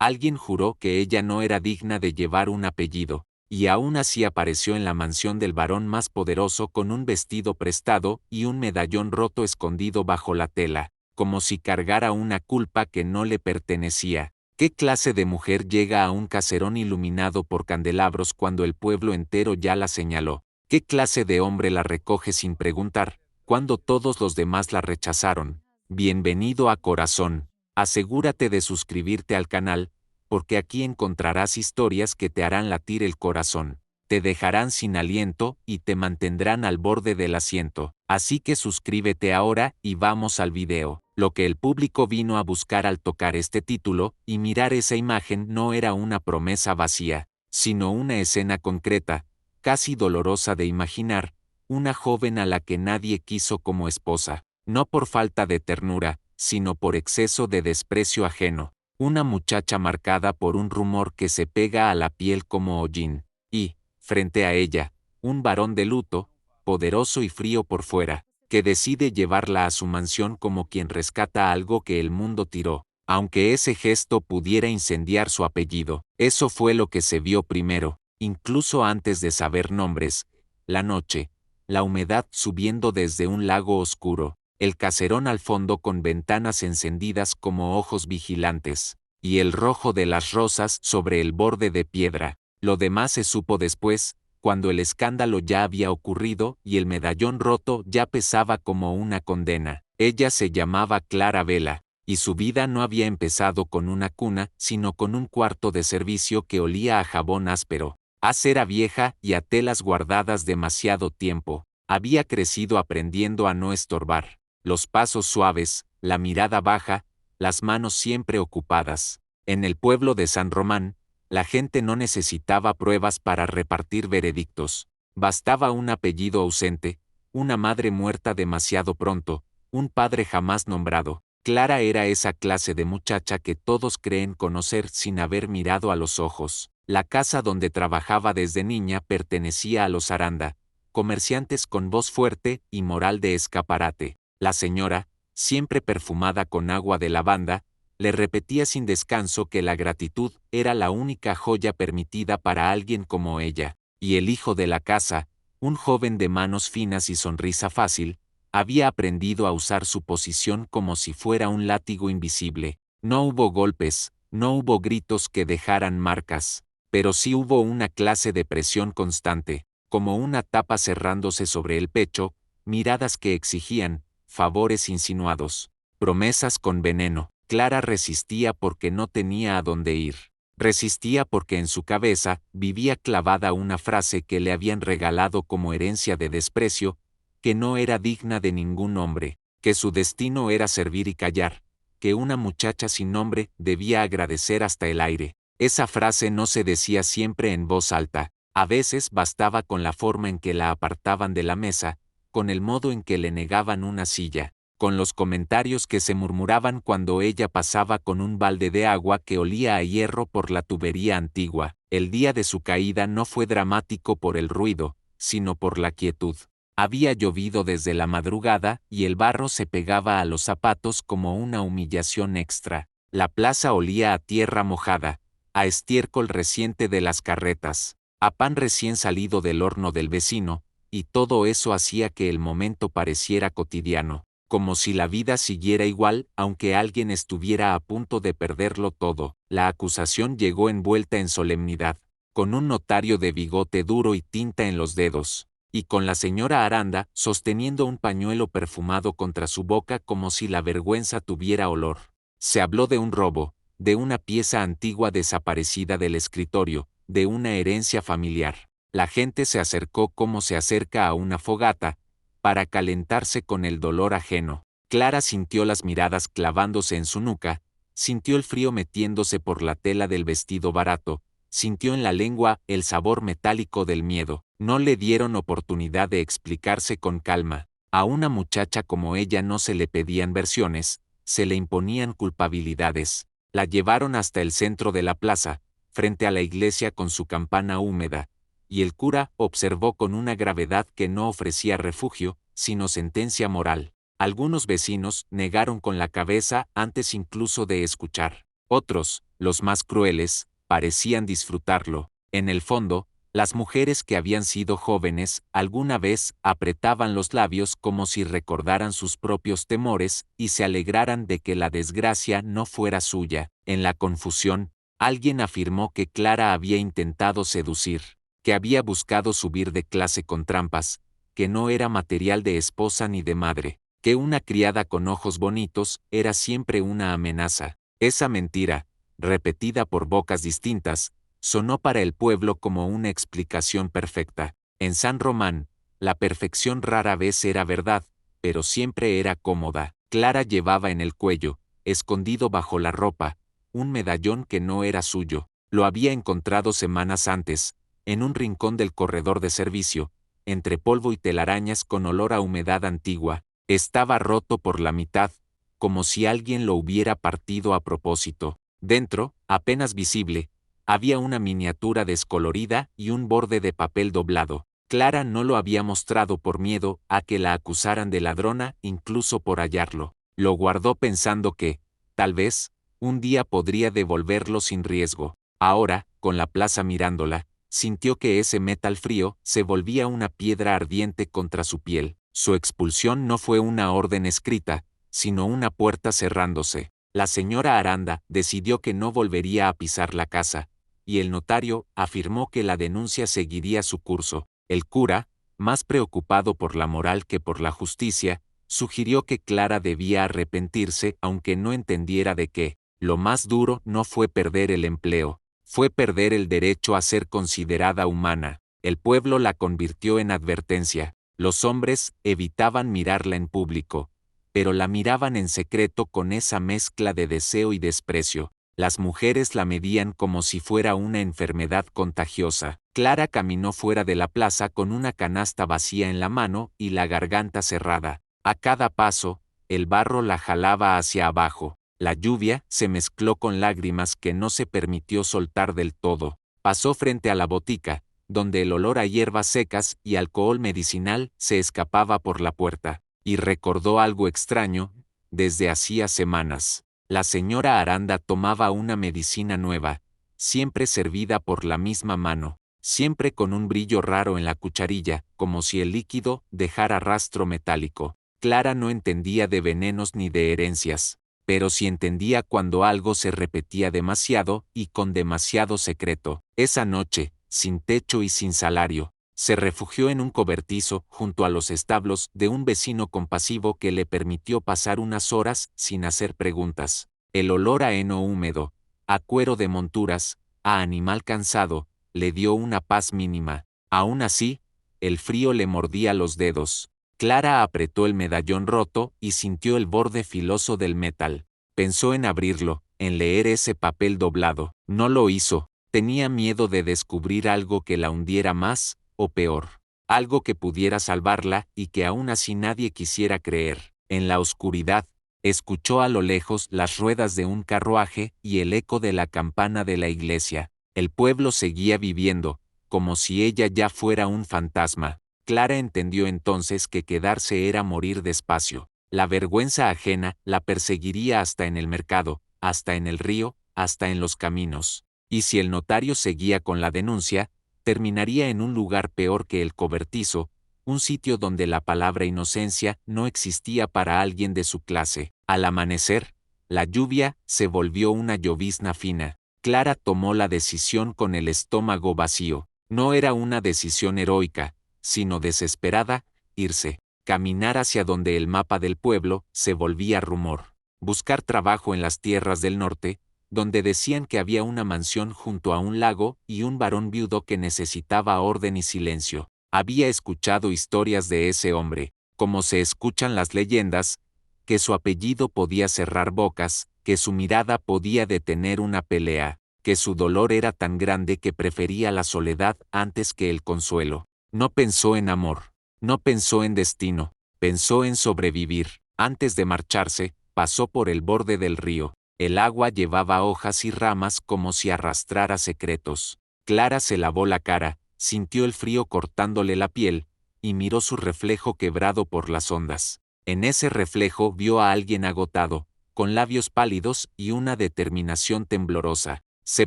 Alguien juró que ella no era digna de llevar un apellido, y aún así apareció en la mansión del varón más poderoso con un vestido prestado y un medallón roto escondido bajo la tela, como si cargara una culpa que no le pertenecía. ¿Qué clase de mujer llega a un caserón iluminado por candelabros cuando el pueblo entero ya la señaló? ¿Qué clase de hombre la recoge sin preguntar, cuando todos los demás la rechazaron? Bienvenido a Corazón. Asegúrate de suscribirte al canal, porque aquí encontrarás historias que te harán latir el corazón, te dejarán sin aliento y te mantendrán al borde del asiento. Así que suscríbete ahora y vamos al video. Lo que el público vino a buscar al tocar este título y mirar esa imagen no era una promesa vacía, sino una escena concreta, casi dolorosa de imaginar, una joven a la que nadie quiso como esposa, no por falta de ternura, sino por exceso de desprecio ajeno. Una muchacha marcada por un rumor que se pega a la piel como hollín, y, frente a ella, un varón de luto, poderoso y frío por fuera, que decide llevarla a su mansión como quien rescata algo que el mundo tiró, aunque ese gesto pudiera incendiar su apellido. Eso fue lo que se vio primero, incluso antes de saber nombres: la noche, la humedad subiendo desde un lago oscuro, el caserón al fondo con ventanas encendidas como ojos vigilantes, y el rojo de las rosas sobre el borde de piedra. Lo demás se supo después, cuando el escándalo ya había ocurrido y el medallón roto ya pesaba como una condena. Ella se llamaba Clara Vela, y su vida no había empezado con una cuna, sino con un cuarto de servicio que olía a jabón áspero, a cera vieja y a telas guardadas demasiado tiempo. Había crecido aprendiendo a no estorbar, los pasos suaves, la mirada baja, las manos siempre ocupadas. En el pueblo de San Román, la gente no necesitaba pruebas para repartir veredictos. Bastaba un apellido ausente, una madre muerta demasiado pronto, un padre jamás nombrado. Clara era esa clase de muchacha que todos creen conocer sin haber mirado a los ojos. La casa donde trabajaba desde niña pertenecía a los Aranda, comerciantes con voz fuerte y moral de escaparate. La señora, siempre perfumada con agua de lavanda, le repetía sin descanso que la gratitud era la única joya permitida para alguien como ella, y el hijo de la casa, un joven de manos finas y sonrisa fácil, había aprendido a usar su posición como si fuera un látigo invisible. No hubo golpes, no hubo gritos que dejaran marcas, pero sí hubo una clase de presión constante, como una tapa cerrándose sobre el pecho, miradas que exigían, favores insinuados, promesas con veneno. Clara resistía porque no tenía a dónde ir. Resistía porque en su cabeza vivía clavada una frase que le habían regalado como herencia de desprecio, que no era digna de ningún hombre, que su destino era servir y callar, que una muchacha sin nombre debía agradecer hasta el aire. Esa frase no se decía siempre en voz alta, a veces bastaba con la forma en que la apartaban de la mesa, con el modo en que le negaban una silla, con los comentarios que se murmuraban cuando ella pasaba con un balde de agua que olía a hierro por la tubería antigua. El día de su caída no fue dramático por el ruido, sino por la quietud. Había llovido desde la madrugada y el barro se pegaba a los zapatos como una humillación extra. La plaza olía a tierra mojada, a estiércol reciente de las carretas, a pan recién salido del horno del vecino, y todo eso hacía que el momento pareciera cotidiano, como si la vida siguiera igual aunque alguien estuviera a punto de perderlo todo. La acusación llegó envuelta en solemnidad, con un notario de bigote duro y tinta en los dedos, y con la señora Aranda sosteniendo un pañuelo perfumado contra su boca como si la vergüenza tuviera olor. Se habló de un robo, de una pieza antigua desaparecida del escritorio, de una herencia familiar. La gente se acercó como se acerca a una fogata, para calentarse con el dolor ajeno. Clara sintió las miradas clavándose en su nuca, sintió el frío metiéndose por la tela del vestido barato, sintió en la lengua el sabor metálico del miedo. No le dieron oportunidad de explicarse con calma. A una muchacha como ella no se le pedían versiones, se le imponían culpabilidades. La llevaron hasta el centro de la plaza, frente a la iglesia con su campana húmeda, y el cura observó con una gravedad que no ofrecía refugio, sino sentencia moral. Algunos vecinos negaron con la cabeza antes incluso de escuchar. Otros, los más crueles, parecían disfrutarlo. En el fondo, las mujeres que habían sido jóvenes alguna vez apretaban los labios como si recordaran sus propios temores y se alegraran de que la desgracia no fuera suya. En la confusión, alguien afirmó que Clara había intentado seducir, que había buscado subir de clase con trampas, que no era material de esposa ni de madre, que una criada con ojos bonitos era siempre una amenaza. Esa mentira, repetida por bocas distintas, sonó para el pueblo como una explicación perfecta. En San Román, la perfección rara vez era verdad, pero siempre era cómoda. Clara llevaba en el cuello, escondido bajo la ropa, un medallón que no era suyo. Lo había encontrado semanas antes, en un rincón del corredor de servicio, entre polvo y telarañas con olor a humedad antigua. Estaba roto por la mitad, como si alguien lo hubiera partido a propósito. Dentro, apenas visible, había una miniatura descolorida y un borde de papel doblado. Clara no lo había mostrado por miedo a que la acusaran de ladrona, incluso por hallarlo. Lo guardó pensando que, tal vez, un día podría devolverlo sin riesgo. Ahora, con la plaza mirándola, sintió que ese metal frío se volvía una piedra ardiente contra su piel. Su expulsión no fue una orden escrita, sino una puerta cerrándose. La señora Aranda decidió que no volvería a pisar la casa, y el notario afirmó que la denuncia seguiría su curso. El cura, más preocupado por la moral que por la justicia, sugirió que Clara debía arrepentirse aunque no entendiera de qué. Lo más duro no fue perder el empleo, fue perder el derecho a ser considerada humana. El pueblo la convirtió en advertencia. Los hombres evitaban mirarla en público, pero la miraban en secreto con esa mezcla de deseo y desprecio. Las mujeres la medían como si fuera una enfermedad contagiosa. Clara caminó fuera de la plaza con una canasta vacía en la mano y la garganta cerrada. A cada paso, el barro la jalaba hacia abajo. La lluvia se mezcló con lágrimas que no se permitió soltar del todo. Pasó frente a la botica, donde el olor a hierbas secas y alcohol medicinal se escapaba por la puerta, y recordó algo extraño, desde hacía semanas. La señora Aranda tomaba una medicina nueva, siempre servida por la misma mano, siempre con un brillo raro en la cucharilla, como si el líquido dejara rastro metálico. Clara no entendía de venenos ni de herencias, pero sí entendía cuando algo se repetía demasiado y con demasiado secreto. Esa noche, sin techo y sin salario, se refugió en un cobertizo junto a los establos de un vecino compasivo que le permitió pasar unas horas sin hacer preguntas. El olor a heno húmedo, a cuero de monturas, a animal cansado, le dio una paz mínima. Aún así, el frío le mordía los dedos. Clara apretó el medallón roto y sintió el borde filoso del metal. Pensó en abrirlo, en leer ese papel doblado. No lo hizo. Tenía miedo de descubrir algo que la hundiera más, o peor, algo que pudiera salvarla y que aún así nadie quisiera creer. En la oscuridad, escuchó a lo lejos las ruedas de un carruaje y el eco de la campana de la iglesia. El pueblo seguía viviendo, como si ella ya fuera un fantasma. Clara entendió entonces que quedarse era morir despacio. La vergüenza ajena la perseguiría hasta en el mercado, hasta en el río, hasta en los caminos. Y si el notario seguía con la denuncia, terminaría en un lugar peor que el cobertizo, un sitio donde la palabra inocencia no existía para alguien de su clase. Al amanecer, la lluvia se volvió una llovizna fina. Clara tomó la decisión con el estómago vacío. No era una decisión heroica, sino desesperada, irse, caminar hacia donde el mapa del pueblo se volvía rumor. Buscar trabajo en las tierras del norte, donde decían que había una mansión junto a un lago y un varón viudo que necesitaba orden y silencio. Había escuchado historias de ese hombre, como se escuchan las leyendas, que su apellido podía cerrar bocas, que su mirada podía detener una pelea, que su dolor era tan grande que prefería la soledad antes que el consuelo. No pensó en amor, no pensó en destino, pensó en sobrevivir. Antes de marcharse, pasó por el borde del río. El agua llevaba hojas y ramas como si arrastrara secretos. Clara se lavó la cara, sintió el frío cortándole la piel, y miró su reflejo quebrado por las ondas. En ese reflejo vio a alguien agotado, con labios pálidos y una determinación temblorosa. Se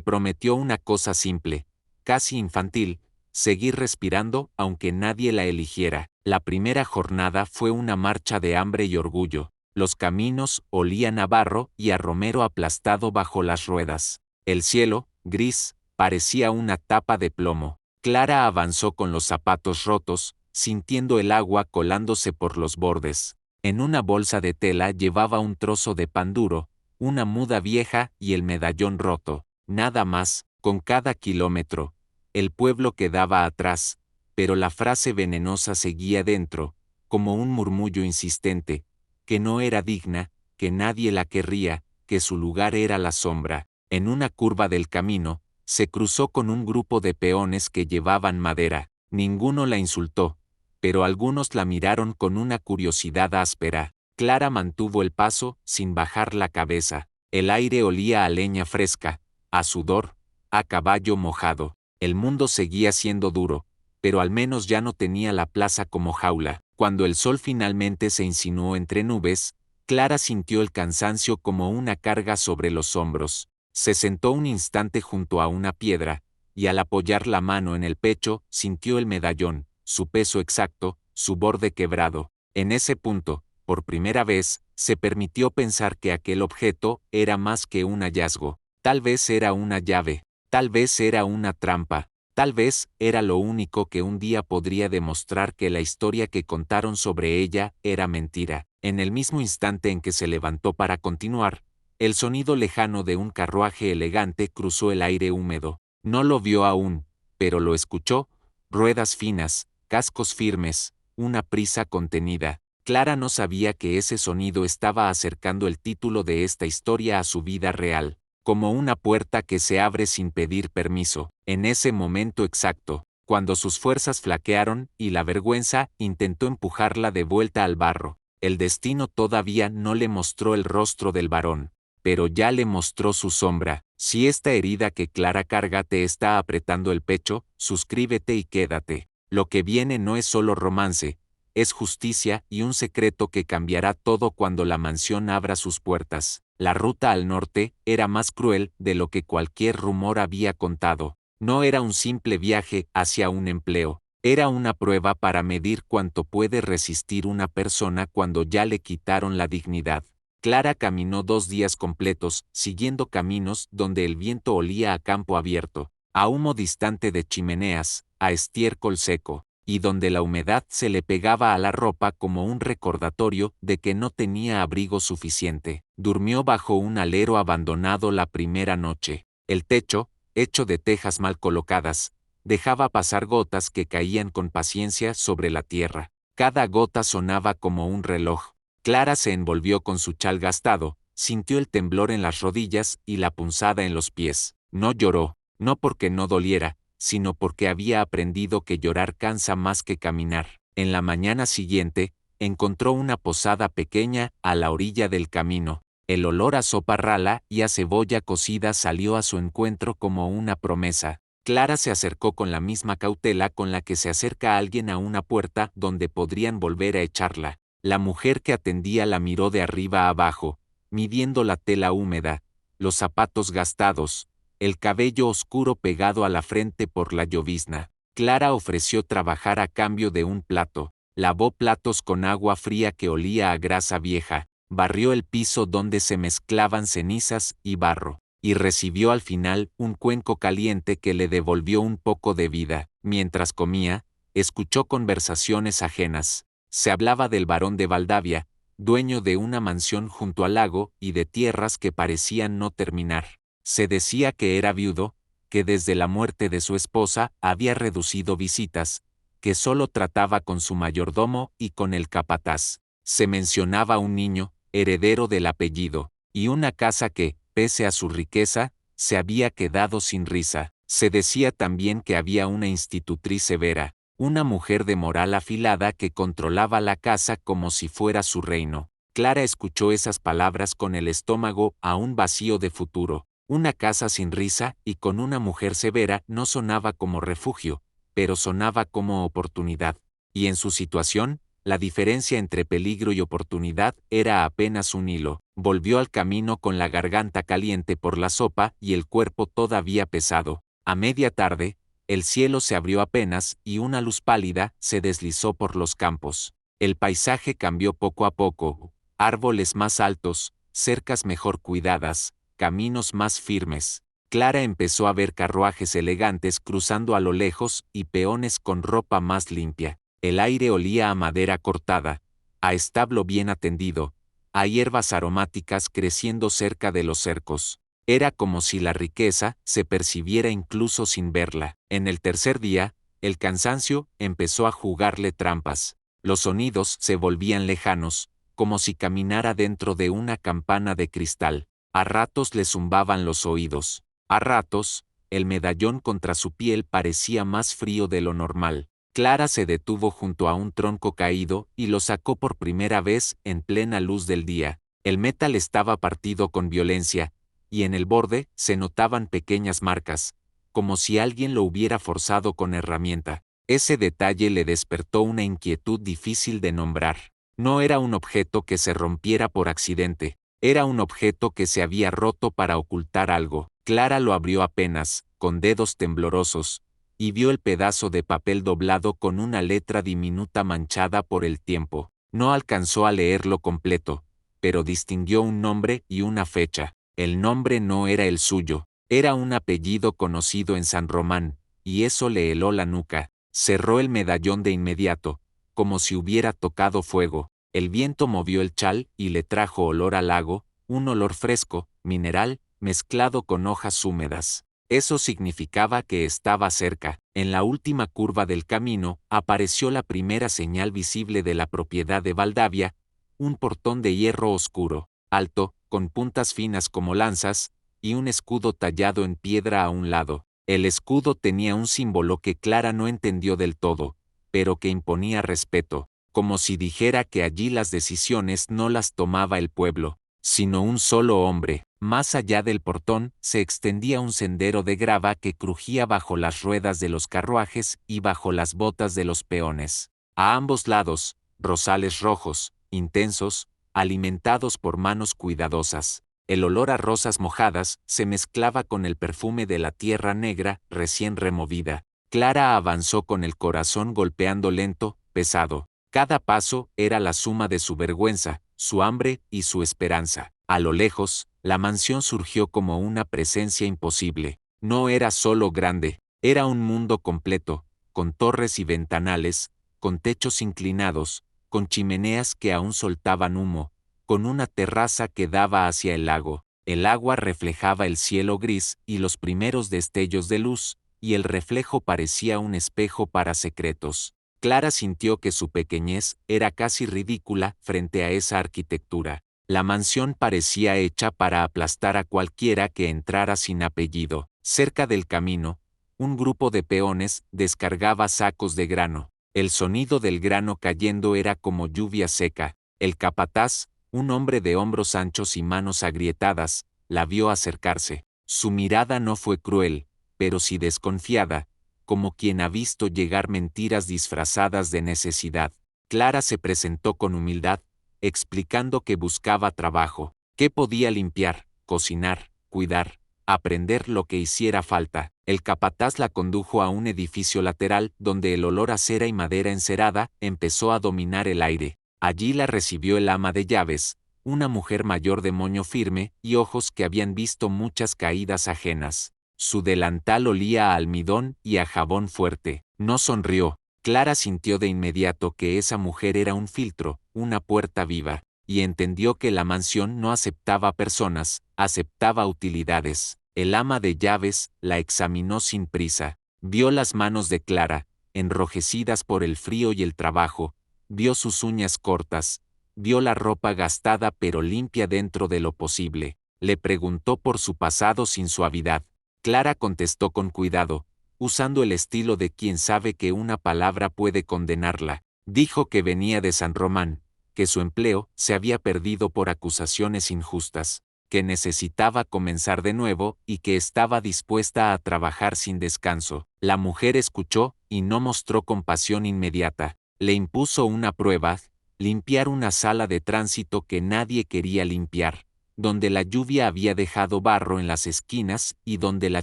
prometió una cosa simple, casi infantil: seguir respirando aunque nadie la eligiera. La primera jornada fue una marcha de hambre y orgullo. Los caminos olían a barro y a romero aplastado bajo las ruedas. El cielo, gris, parecía una tapa de plomo. Clara avanzó con los zapatos rotos, sintiendo el agua colándose por los bordes. En una bolsa de tela llevaba un trozo de pan duro, una muda vieja y el medallón roto. Nada más. Con cada kilómetro, el pueblo quedaba atrás, pero la frase venenosa seguía dentro, como un murmullo insistente, que no era digna, que nadie la querría, que su lugar era la sombra. En una curva del camino, se cruzó con un grupo de peones que llevaban madera. Ninguno la insultó, pero algunos la miraron con una curiosidad áspera. Clara mantuvo el paso, sin bajar la cabeza. El aire olía a leña fresca, a sudor, a caballo mojado. El mundo seguía siendo duro, pero al menos ya no tenía la plaza como jaula. Cuando el sol finalmente se insinuó entre nubes, Clara sintió el cansancio como una carga sobre los hombros. Se sentó un instante junto a una piedra, y al apoyar la mano en el pecho, sintió el medallón, su peso exacto, su borde quebrado. En ese punto, por primera vez, se permitió pensar que aquel objeto era más que un hallazgo. Tal vez era una llave, tal vez era una trampa, tal vez era lo único que un día podría demostrar que la historia que contaron sobre ella era mentira. En el mismo instante en que se levantó para continuar, el sonido lejano de un carruaje elegante cruzó el aire húmedo. No lo vio aún, pero lo escuchó: ruedas finas, cascos firmes, una prisa contenida. Clara no sabía que ese sonido estaba acercando el título de esta historia a su vida real, como una puerta que se abre sin pedir permiso. En ese momento exacto, cuando sus fuerzas flaquearon y la vergüenza intentó empujarla de vuelta al barro, el destino todavía no le mostró el rostro del varón, pero ya le mostró su sombra. Si esta herida que Clara carga te está apretando el pecho, suscríbete y quédate. Lo que viene no es solo romance, es justicia y un secreto que cambiará todo cuando la mansión abra sus puertas. La ruta al norte era más cruel de lo que cualquier rumor había contado. No era un simple viaje hacia un empleo, era una prueba para medir cuánto puede resistir una persona cuando ya le quitaron la dignidad. Clara caminó 2 días completos, siguiendo caminos donde el viento olía a campo abierto, a humo distante de chimeneas, a estiércol seco, y donde la humedad se le pegaba a la ropa como un recordatorio de que no tenía abrigo suficiente. Durmió bajo un alero abandonado la primera noche. El techo, hecho de tejas mal colocadas, dejaba pasar gotas que caían con paciencia sobre la tierra. Cada gota sonaba como un reloj. Clara se envolvió con su chal gastado, sintió el temblor en las rodillas y la punzada en los pies. No lloró, no porque no doliera, sino porque había aprendido que llorar cansa más que caminar. En la mañana siguiente, encontró una posada pequeña a la orilla del camino. El olor a sopa rala y a cebolla cocida salió a su encuentro como una promesa. Clara se acercó con la misma cautela con la que se acerca alguien a una puerta donde podrían volver a echarla. La mujer que atendía la miró de arriba a abajo, midiendo la tela húmeda, los zapatos gastados, el cabello oscuro pegado a la frente por la llovizna. Clara ofreció trabajar a cambio de un plato, lavó platos con agua fría que olía a grasa vieja, barrió el piso donde se mezclaban cenizas y barro, y recibió al final un cuenco caliente que le devolvió un poco de vida. Mientras comía, escuchó conversaciones ajenas. Se hablaba del barón de Valdavia, dueño de una mansión junto al lago y de tierras que parecían no terminar. Se decía que era viudo, que desde la muerte de su esposa había reducido visitas, que solo trataba con su mayordomo y con el capataz. Se mencionaba un niño, heredero del apellido, y una casa que, pese a su riqueza, se había quedado sin risa. Se decía también que había una institutriz severa, una mujer de moral afilada que controlaba la casa como si fuera su reino. Clara escuchó esas palabras con el estómago aún vacío de futuro. Una casa sin risa y con una mujer severa no sonaba como refugio, pero sonaba como oportunidad. Y en su situación, la diferencia entre peligro y oportunidad era apenas un hilo. Volvió al camino con la garganta caliente por la sopa y el cuerpo todavía pesado. A media tarde, el cielo se abrió apenas y una luz pálida se deslizó por los campos. El paisaje cambió poco a poco, árboles más altos, cercas mejor cuidadas, caminos más firmes. Clara empezó a ver carruajes elegantes cruzando a lo lejos y peones con ropa más limpia. El aire olía a madera cortada, a establo bien atendido, a hierbas aromáticas creciendo cerca de los cercos. Era como si la riqueza se percibiera incluso sin verla. En el tercer día, el cansancio empezó a jugarle trampas. Los sonidos se volvían lejanos, como si caminara dentro de una campana de cristal. A ratos le zumbaban los oídos. A ratos, el medallón contra su piel parecía más frío de lo normal. Clara se detuvo junto a un tronco caído y lo sacó por primera vez en plena luz del día. El metal estaba partido con violencia, y en el borde se notaban pequeñas marcas, como si alguien lo hubiera forzado con herramienta. Ese detalle le despertó una inquietud difícil de nombrar. No era un objeto que se rompiera por accidente, era un objeto que se había roto para ocultar algo. Clara lo abrió apenas, con dedos temblorosos, y vio el pedazo de papel doblado con una letra diminuta manchada por el tiempo. No alcanzó a leerlo completo, pero distinguió un nombre y una fecha. El nombre no era el suyo, era un apellido conocido en San Román, y eso le heló la nuca. Cerró el medallón de inmediato, como si hubiera tocado fuego. El viento movió el chal y le trajo olor a lago, un olor fresco, mineral, mezclado con hojas húmedas. Eso significaba que estaba cerca. En la última curva del camino apareció la primera señal visible de la propiedad de Valdavia, un portón de hierro oscuro, alto, con puntas finas como lanzas, y un escudo tallado en piedra a un lado. El escudo tenía un símbolo que Clara no entendió del todo, pero que imponía respeto, como si dijera que allí las decisiones no las tomaba el pueblo, sino un solo hombre. Más allá del portón se extendía un sendero de grava que crujía bajo las ruedas de los carruajes y bajo las botas de los peones. A ambos lados, rosales rojos, intensos, alimentados por manos cuidadosas. El olor a rosas mojadas se mezclaba con el perfume de la tierra negra recién removida. Clara avanzó con el corazón golpeando lento, pesado. Cada paso era la suma de su vergüenza, su hambre y su esperanza. A lo lejos, la mansión surgió como una presencia imposible. No era solo grande, era un mundo completo, con torres y ventanales, con techos inclinados, con chimeneas que aún soltaban humo, con una terraza que daba hacia el lago. El agua reflejaba el cielo gris y los primeros destellos de luz, y el reflejo parecía un espejo para secretos. Clara sintió que su pequeñez era casi ridícula frente a esa arquitectura. La mansión parecía hecha para aplastar a cualquiera que entrara sin apellido. Cerca del camino, un grupo de peones descargaba sacos de grano. El sonido del grano cayendo era como lluvia seca. El capataz, un hombre de hombros anchos y manos agrietadas, la vio acercarse. Su mirada no fue cruel, pero sí desconfiada, como quien ha visto llegar mentiras disfrazadas de necesidad. Clara se presentó con humildad, explicando que buscaba trabajo, que podía limpiar, cocinar, cuidar, aprender lo que hiciera falta. El capataz la condujo a un edificio lateral donde el olor a cera y madera encerada empezó a dominar el aire. Allí la recibió el ama de llaves, una mujer mayor de moño firme y ojos que habían visto muchas caídas ajenas. Su delantal olía a almidón y a jabón fuerte. No sonrió. Clara sintió de inmediato que esa mujer era un filtro, una puerta viva, y entendió que la mansión no aceptaba personas, aceptaba utilidades. El ama de llaves la examinó sin prisa. Vio las manos de Clara, enrojecidas por el frío y el trabajo, vio sus uñas cortas, vio la ropa gastada pero limpia dentro de lo posible. Le preguntó por su pasado sin suavidad. Clara contestó con cuidado, usando el estilo de quien sabe que una palabra puede condenarla. Dijo que venía de San Román, que su empleo se había perdido por acusaciones injustas, que necesitaba comenzar de nuevo y que estaba dispuesta a trabajar sin descanso. La mujer escuchó y no mostró compasión inmediata. Le impuso una prueba, limpiar una sala de tránsito que nadie quería limpiar, donde la lluvia había dejado barro en las esquinas y donde la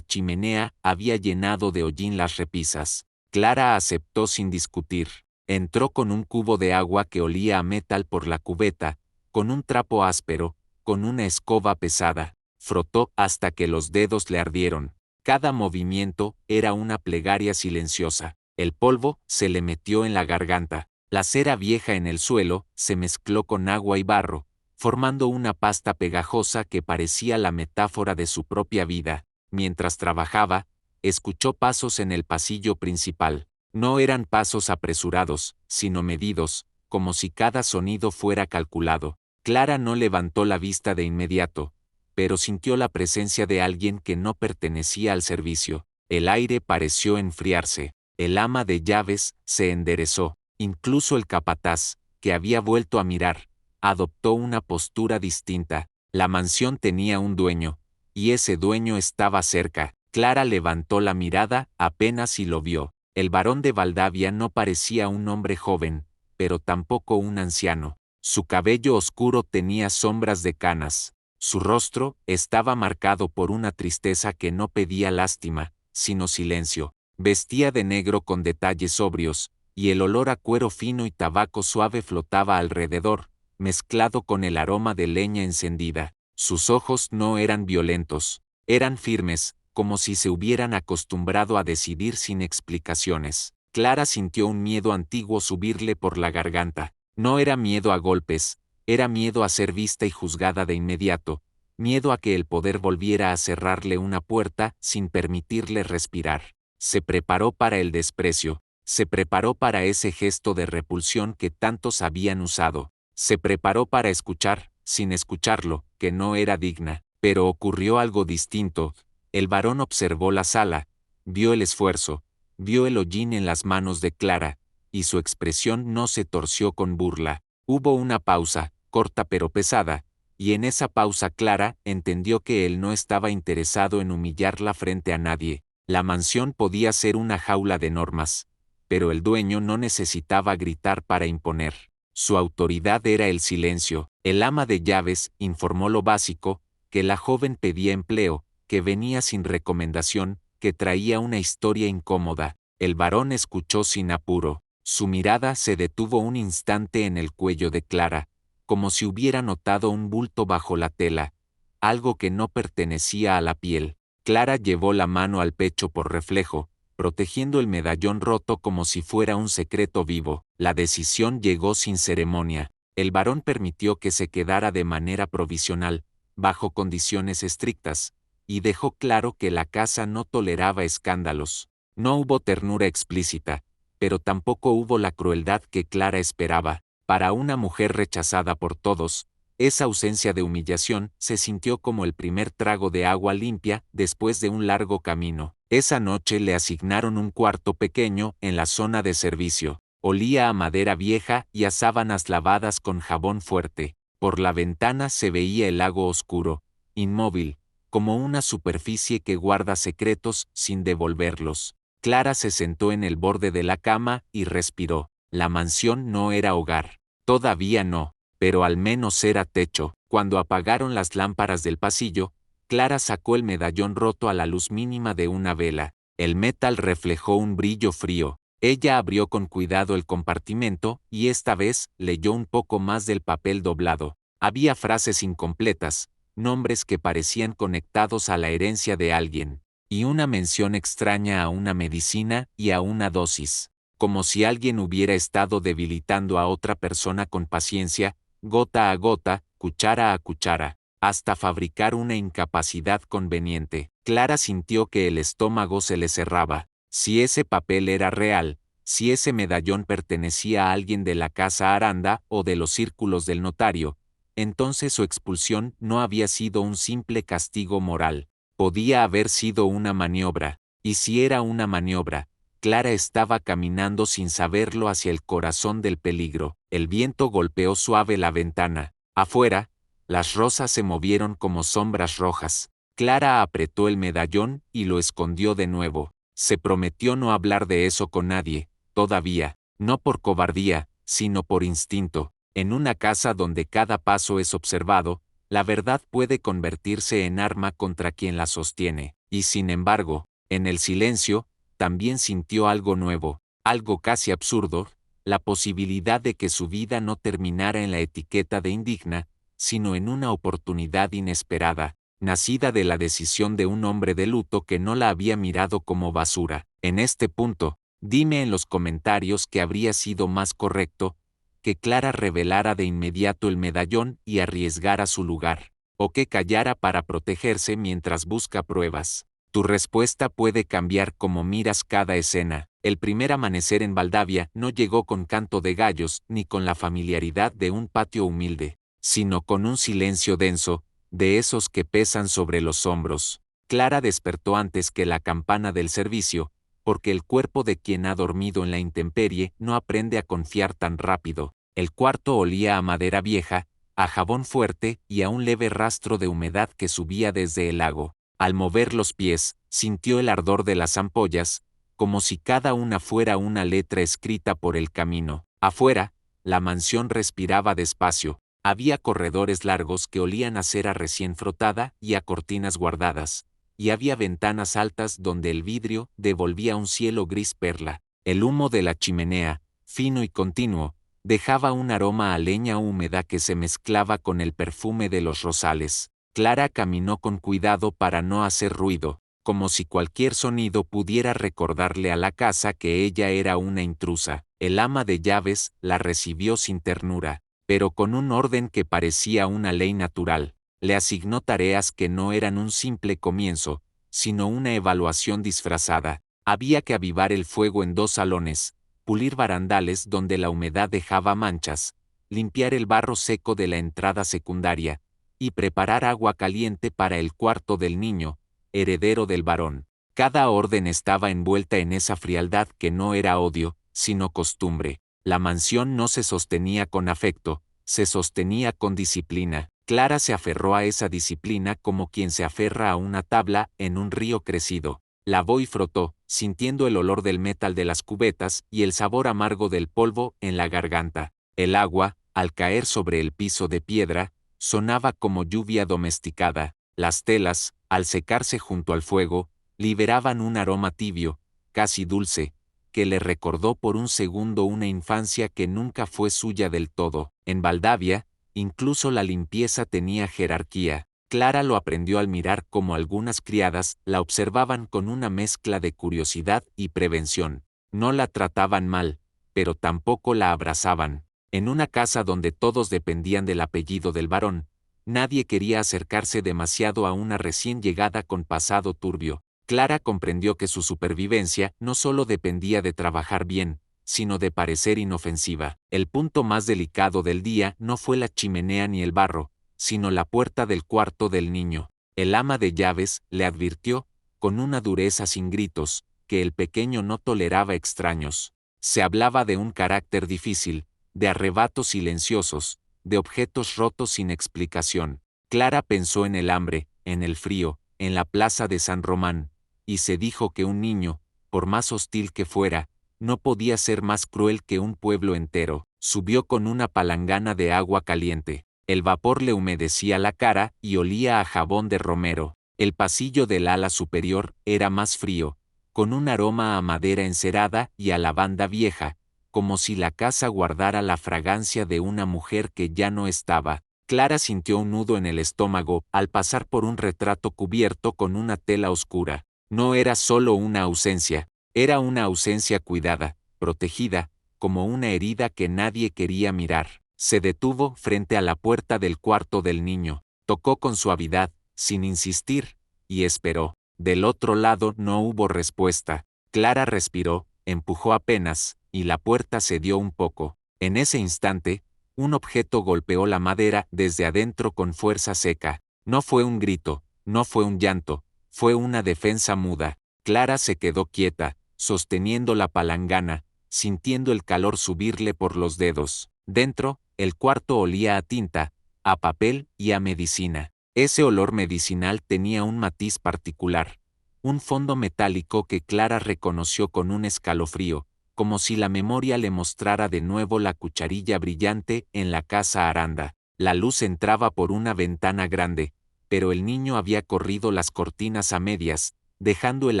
chimenea había llenado de hollín las repisas. Clara aceptó sin discutir. Entró con un cubo de agua que olía a metal por la cubeta, con un trapo áspero, con una escoba pesada. Frotó hasta que los dedos le ardieron. Cada movimiento era una plegaria silenciosa. El polvo se le metió en la garganta. La cera vieja en el suelo se mezcló con agua y barro, formando una pasta pegajosa que parecía la metáfora de su propia vida. Mientras trabajaba, escuchó pasos en el pasillo principal. No eran pasos apresurados, sino medidos, como si cada sonido fuera calculado. Clara no levantó la vista de inmediato, pero sintió la presencia de alguien que no pertenecía al servicio. El aire pareció enfriarse. El ama de llaves se enderezó. Incluso el capataz, que había vuelto a mirar, adoptó una postura distinta. La mansión tenía un dueño, y ese dueño estaba cerca. Clara levantó la mirada apenas si lo vio. El barón de Valdavia no parecía un hombre joven, pero tampoco un anciano. Su cabello oscuro tenía sombras de canas. Su rostro estaba marcado por una tristeza que no pedía lástima, sino silencio. Vestía de negro con detalles sobrios, y el olor a cuero fino y tabaco suave flotaba alrededor, mezclado con el aroma de leña encendida. Sus ojos no eran violentos, eran firmes, como si se hubieran acostumbrado a decidir sin explicaciones. Clara sintió un miedo antiguo subirle por la garganta. No era miedo a golpes, era miedo a ser vista y juzgada de inmediato, miedo a que el poder volviera a cerrarle una puerta sin permitirle respirar. Se preparó para el desprecio, se preparó para ese gesto de repulsión que tantos habían usado, se preparó para escuchar, sin escucharlo, que no era digna. Pero ocurrió algo distinto. El varón observó la sala, vio el esfuerzo, vio el hollín en las manos de Clara, y su expresión no se torció con burla. Hubo una pausa, corta pero pesada, y en esa pausa Clara entendió que él no estaba interesado en humillarla frente a nadie. La mansión podía ser una jaula de normas, pero el dueño no necesitaba gritar para imponer. Su autoridad era el silencio. El ama de llaves informó lo básico, que la joven pedía empleo, que venía sin recomendación, que traía una historia incómoda. El varón escuchó sin apuro. Su mirada se detuvo un instante en el cuello de Clara, como si hubiera notado un bulto bajo la tela, algo que no pertenecía a la piel. Clara llevó la mano al pecho por reflejo, protegiendo el medallón roto como si fuera un secreto vivo. La decisión llegó sin ceremonia. El varón permitió que se quedara de manera provisional, bajo condiciones estrictas, y dejó claro que la casa no toleraba escándalos. No hubo ternura explícita, pero tampoco hubo la crueldad que Clara esperaba. Para una mujer rechazada por todos, esa ausencia de humillación se sintió como el primer trago de agua limpia después de un largo camino. Esa noche le asignaron un cuarto pequeño en la zona de servicio. Olía a madera vieja y a sábanas lavadas con jabón fuerte. Por la ventana se veía el lago oscuro, inmóvil, como una superficie que guarda secretos sin devolverlos. Clara se sentó en el borde de la cama y respiró. La mansión no era hogar. Todavía no, pero al menos era techo. Cuando apagaron las lámparas del pasillo, Clara sacó el medallón roto a la luz mínima de una vela. El metal reflejó un brillo frío. Ella abrió con cuidado el compartimento y esta vez leyó un poco más del papel doblado. Había frases incompletas, nombres que parecían conectados a la herencia de alguien, y una mención extraña a una medicina y a una dosis, como si alguien hubiera estado debilitando a otra persona con paciencia, gota a gota, cuchara a cuchara, hasta fabricar una incapacidad conveniente. Clara sintió que el estómago se le cerraba. Si ese papel era real, si ese medallón pertenecía a alguien de la casa Aranda o de los círculos del notario, entonces su expulsión no había sido un simple castigo moral, podía haber sido una maniobra, y si era una maniobra, Clara estaba caminando sin saberlo hacia el corazón del peligro. El viento golpeó suave la ventana. Afuera, las rosas se movieron como sombras rojas. Clara apretó el medallón y lo escondió de nuevo. Se prometió no hablar de eso con nadie, todavía, no por cobardía, sino por instinto. En una casa donde cada paso es observado, la verdad puede convertirse en arma contra quien la sostiene. Y sin embargo, en el silencio, también sintió algo nuevo, algo casi absurdo, la posibilidad de que su vida no terminara en la etiqueta de indigna, sino en una oportunidad inesperada, nacida de la decisión de un hombre de luto que no la había mirado como basura. En este punto, dime en los comentarios que habría sido más correcto, que Clara revelara de inmediato el medallón y arriesgara su lugar, o que callara para protegerse mientras busca pruebas. Tu respuesta puede cambiar como miras cada escena. El primer amanecer en Valdavia no llegó con canto de gallos ni con la familiaridad de un patio humilde, sino con un silencio denso, de esos que pesan sobre los hombros. Clara despertó antes que la campana del servicio, porque el cuerpo de quien ha dormido en la intemperie no aprende a confiar tan rápido. El cuarto olía a madera vieja, a jabón fuerte y a un leve rastro de humedad que subía desde el lago. Al mover los pies, sintió el ardor de las ampollas, como si cada una fuera una letra escrita por el camino. Afuera, la mansión respiraba despacio. Había corredores largos que olían a cera recién frotada y a cortinas guardadas, y había ventanas altas donde el vidrio devolvía un cielo gris perla. El humo de la chimenea, fino y continuo, dejaba un aroma a leña húmeda que se mezclaba con el perfume de los rosales. Clara caminó con cuidado para no hacer ruido, como si cualquier sonido pudiera recordarle a la casa que ella era una intrusa. El ama de llaves la recibió sin ternura, pero con un orden que parecía una ley natural. Le asignó tareas que no eran un simple comienzo, sino una evaluación disfrazada. Había que avivar el fuego en 2 salones, pulir barandales donde la humedad dejaba manchas, limpiar el barro seco de la entrada secundaria, y preparar agua caliente para el cuarto del niño, heredero del varón. Cada orden estaba envuelta en esa frialdad que no era odio, sino costumbre. La mansión no se sostenía con afecto, se sostenía con disciplina. Clara se aferró a esa disciplina como quien se aferra a una tabla en un río crecido. Lavó y frotó, sintiendo el olor del metal de las cubetas y el sabor amargo del polvo en la garganta. El agua, al caer sobre el piso de piedra, sonaba como lluvia domesticada. Las telas, al secarse junto al fuego, liberaban un aroma tibio, casi dulce, que le recordó por un segundo una infancia que nunca fue suya del todo. En Valdavia, incluso la limpieza tenía jerarquía. Clara lo aprendió al mirar cómo algunas criadas la observaban con una mezcla de curiosidad y prevención. No la trataban mal, pero tampoco la abrazaban. En una casa donde todos dependían del apellido del varón, nadie quería acercarse demasiado a una recién llegada con pasado turbio. Clara comprendió que su supervivencia no solo dependía de trabajar bien, sino de parecer inofensiva. El punto más delicado del día no fue la chimenea ni el barro, sino la puerta del cuarto del niño. El ama de llaves le advirtió, con una dureza sin gritos, que el pequeño no toleraba extraños. Se hablaba de un carácter difícil, de arrebatos silenciosos, de objetos rotos sin explicación. Clara pensó en el hambre, en el frío, en la plaza de San Román, y se dijo que un niño, por más hostil que fuera, no podía ser más cruel que un pueblo entero. Subió con una palangana de agua caliente. El vapor le humedecía la cara y olía a jabón de romero. El pasillo del ala superior era más frío, con un aroma a madera encerada y a lavanda vieja, como si la casa guardara la fragancia de una mujer que ya no estaba. Clara sintió un nudo en el estómago al pasar por un retrato cubierto con una tela oscura. No era solo una ausencia, era una ausencia cuidada, protegida, como una herida que nadie quería mirar. Se detuvo frente a la puerta del cuarto del niño, tocó con suavidad, sin insistir, y esperó. Del otro lado no hubo respuesta. Clara respiró, empujó apenas, y la puerta cedió un poco. En ese instante, un objeto golpeó la madera desde adentro con fuerza seca. No fue un grito, no fue un llanto, fue una defensa muda. Clara se quedó quieta, sosteniendo la palangana, sintiendo el calor subirle por los dedos. Dentro, el cuarto olía a tinta, a papel y a medicina. Ese olor medicinal tenía un matiz particular, un fondo metálico que Clara reconoció con un escalofrío, como si la memoria le mostrara de nuevo la cucharilla brillante en la casa Aranda. La luz entraba por una ventana grande, pero el niño había corrido las cortinas a medias, dejando el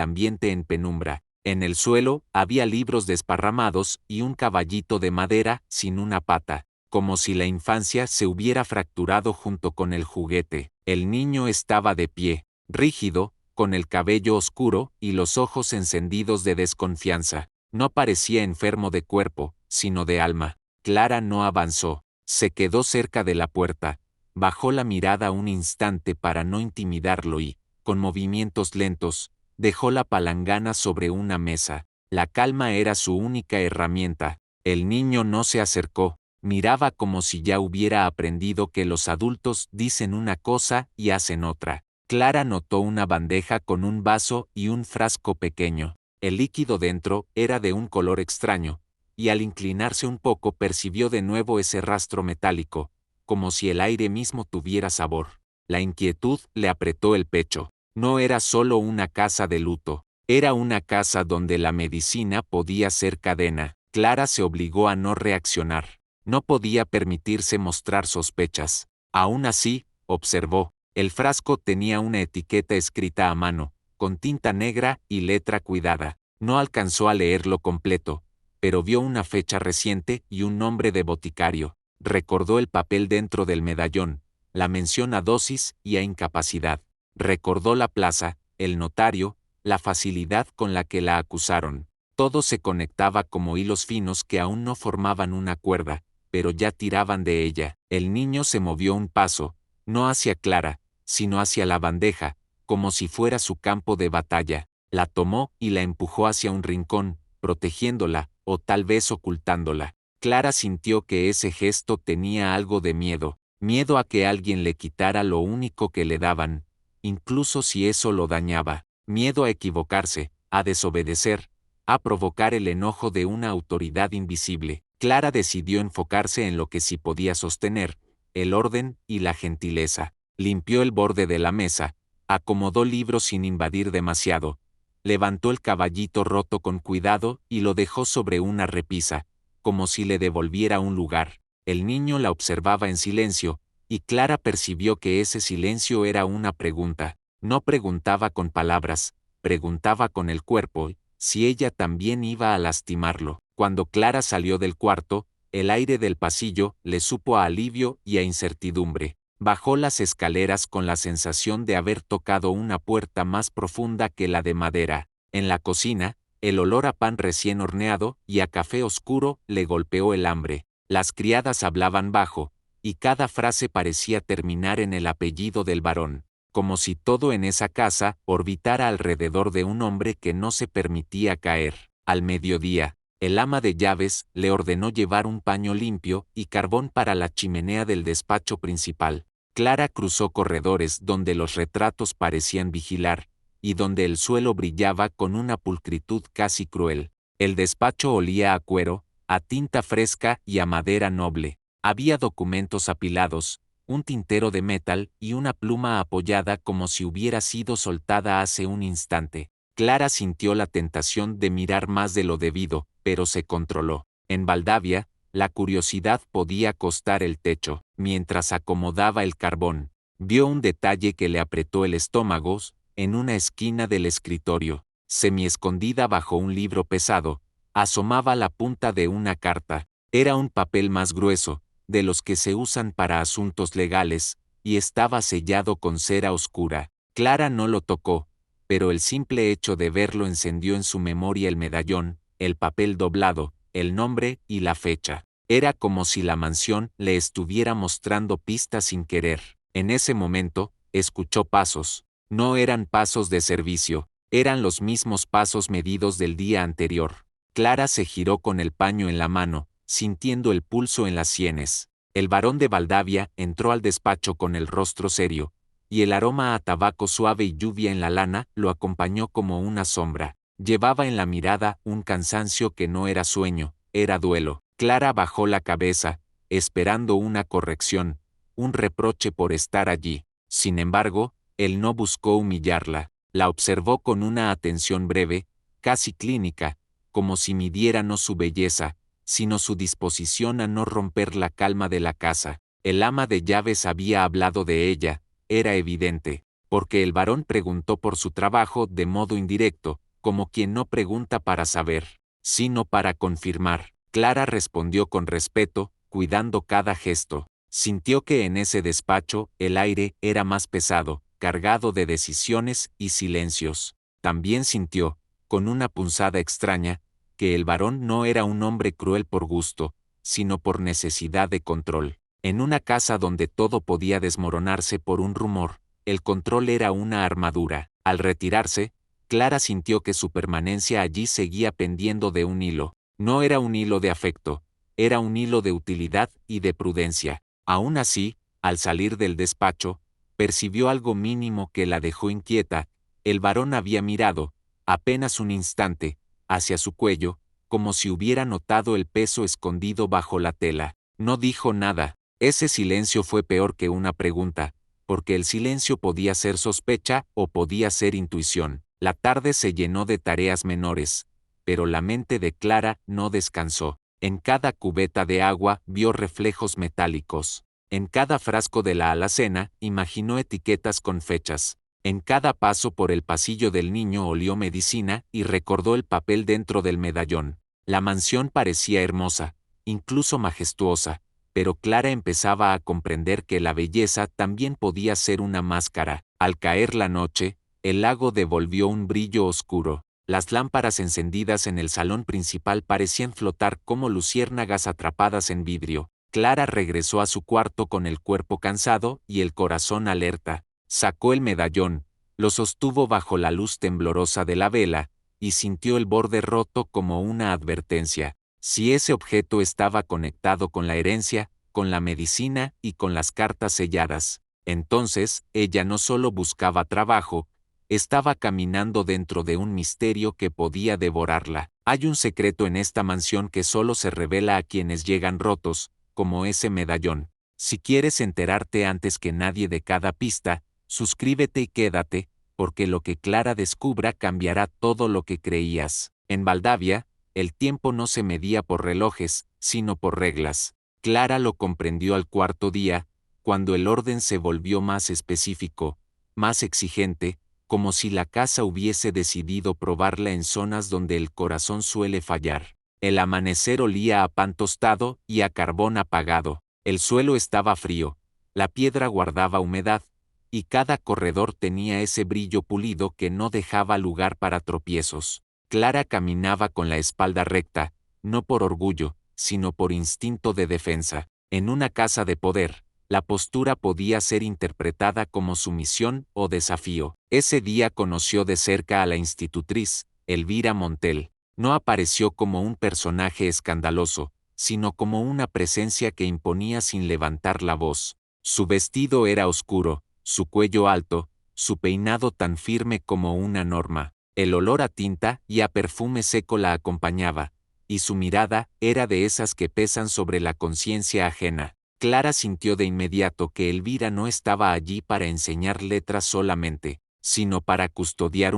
ambiente en penumbra. En el suelo había libros desparramados y un caballito de madera sin una pata, como si la infancia se hubiera fracturado junto con el juguete. El niño estaba de pie, rígido, con el cabello oscuro y los ojos encendidos de desconfianza. No parecía enfermo de cuerpo, sino de alma. Clara no avanzó. Se quedó cerca de la puerta, bajó la mirada un instante para no intimidarlo y, con movimientos lentos, dejó la palangana sobre una mesa. La calma era su única herramienta. El niño no se acercó, miraba como si ya hubiera aprendido que los adultos dicen una cosa y hacen otra. Clara notó una bandeja con un vaso y un frasco pequeño. El líquido dentro era de un color extraño, y al inclinarse un poco percibió de nuevo ese rastro metálico, como si el aire mismo tuviera sabor. La inquietud le apretó el pecho. No era solo una casa de luto, era una casa donde la medicina podía ser cadena. Clara se obligó a no reaccionar. No podía permitirse mostrar sospechas. Aún así, observó, el frasco tenía una etiqueta escrita a mano, con tinta negra y letra cuidada. No alcanzó a leerlo completo, pero vio una fecha reciente y un nombre de boticario. Recordó el papel dentro del medallón, la mención a dosis y a incapacidad. Recordó la plaza, el notario, la facilidad con la que la acusaron. Todo se conectaba como hilos finos que aún no formaban una cuerda, pero ya tiraban de ella. El niño se movió un paso, no hacia Clara, sino hacia la bandeja, como si fuera su campo de batalla. La tomó y la empujó hacia un rincón, protegiéndola, o tal vez ocultándola. Clara sintió que ese gesto tenía algo de miedo, miedo a que alguien le quitara lo único que le daban, incluso si eso lo dañaba, miedo a equivocarse, a desobedecer, a provocar el enojo de una autoridad invisible. Clara decidió enfocarse en lo que sí podía sostener, el orden y la gentileza. Limpió el borde de la mesa, acomodó libros sin invadir demasiado, levantó el caballito roto con cuidado y lo dejó sobre una repisa, como si le devolviera un lugar. El niño la observaba en silencio, y Clara percibió que ese silencio era una pregunta. No preguntaba con palabras, preguntaba con el cuerpo, si ella también iba a lastimarlo. Cuando Clara salió del cuarto, el aire del pasillo le supo a alivio y a incertidumbre. Bajó las escaleras con la sensación de haber tocado una puerta más profunda que la de madera. En la cocina, el olor a pan recién horneado y a café oscuro le golpeó el hambre. Las criadas hablaban bajo, y cada frase parecía terminar en el apellido del varón, como si todo en esa casa orbitara alrededor de un hombre que no se permitía caer. Al mediodía, el ama de llaves le ordenó llevar un paño limpio y carbón para la chimenea del despacho principal. Clara cruzó corredores donde los retratos parecían vigilar, y donde el suelo brillaba con una pulcritud casi cruel. El despacho olía a cuero, a tinta fresca y a madera noble. Había documentos apilados, un tintero de metal y una pluma apoyada como si hubiera sido soltada hace un instante. Clara sintió la tentación de mirar más de lo debido, pero se controló. En Valdavia, la curiosidad podía costar el techo. Mientras acomodaba el carbón, vio un detalle que le apretó el estómago. En una esquina del escritorio, semi-escondida bajo un libro pesado, asomaba la punta de una carta. Era un papel más grueso, de los que se usan para asuntos legales, y estaba sellado con cera oscura. Clara no lo tocó, pero el simple hecho de verlo encendió en su memoria el medallón, el papel doblado, el nombre y la fecha. Era como si la mansión le estuviera mostrando pistas sin querer. En ese momento, escuchó pasos. No eran pasos de servicio, eran los mismos pasos medidos del día anterior. Clara se giró con el paño en la mano, sintiendo el pulso en las sienes. El barón de Valdavia entró al despacho con el rostro serio, y el aroma a tabaco suave y lluvia en la lana lo acompañó como una sombra. Llevaba en la mirada un cansancio que no era sueño, era duelo. Clara bajó la cabeza, esperando una corrección, un reproche por estar allí. Sin embargo, él no buscó humillarla. La observó con una atención breve, casi clínica, como si midiera no su belleza, sino su disposición a no romper la calma de la casa. El ama de llaves había hablado de ella, era evidente, porque el varón preguntó por su trabajo de modo indirecto, como quien no pregunta para saber, sino para confirmar. Clara respondió con respeto, cuidando cada gesto. Sintió que en ese despacho el aire era más pesado, cargado de decisiones y silencios. También sintió, con una punzada extraña, que el varón no era un hombre cruel por gusto, sino por necesidad de control. En una casa donde todo podía desmoronarse por un rumor, el control era una armadura. Al retirarse, Clara sintió que su permanencia allí seguía pendiendo de un hilo. No era un hilo de afecto, era un hilo de utilidad y de prudencia. Aún así, al salir del despacho, percibió algo mínimo que la dejó inquieta. El varón había mirado, apenas un instante, hacia su cuello, como si hubiera notado el peso escondido bajo la tela. No dijo nada. Ese silencio fue peor que una pregunta, porque el silencio podía ser sospecha o podía ser intuición. La tarde se llenó de tareas menores, pero la mente de Clara no descansó. En cada cubeta de agua vio reflejos metálicos. En cada frasco de la alacena imaginó etiquetas con fechas. En cada paso por el pasillo del niño olió medicina y recordó el papel dentro del medallón. La mansión parecía hermosa, incluso majestuosa, pero Clara empezaba a comprender que la belleza también podía ser una máscara. Al caer la noche, el lago devolvió un brillo oscuro. Las lámparas encendidas en el salón principal parecían flotar como luciérnagas atrapadas en vidrio. Clara regresó a su cuarto con el cuerpo cansado y el corazón alerta. Sacó el medallón, lo sostuvo bajo la luz temblorosa de la vela, y sintió el borde roto como una advertencia. Si ese objeto estaba conectado con la herencia, con la medicina y con las cartas selladas, entonces ella no solo buscaba trabajo, estaba caminando dentro de un misterio que podía devorarla. Hay un secreto en esta mansión que solo se revela a quienes llegan rotos, como ese medallón. Si quieres enterarte antes que nadie de cada pista, suscríbete y quédate, porque lo que Clara descubra cambiará todo lo que creías. En Valdavia, el tiempo no se medía por relojes, sino por reglas. Clara lo comprendió al cuarto día, cuando el orden se volvió más específico, más exigente, como si la casa hubiese decidido probarla en zonas donde el corazón suele fallar. El amanecer olía a pan tostado y a carbón apagado. El suelo estaba frío, la piedra guardaba humedad, y cada corredor tenía ese brillo pulido que no dejaba lugar para tropiezos. Clara caminaba con la espalda recta, no por orgullo, sino por instinto de defensa. En una casa de poder, la postura podía ser interpretada como sumisión o desafío. Ese día conoció de cerca a la institutriz, Elvira Montel. No apareció como un personaje escandaloso, sino como una presencia que imponía sin levantar la voz. Su vestido era oscuro, su cuello alto, su peinado tan firme como una norma. El olor a tinta y a perfume seco la acompañaba, y su mirada era de esas que pesan sobre la conciencia ajena. Clara sintió de inmediato que Elvira no estaba allí para enseñar letras solamente, sino para custodiar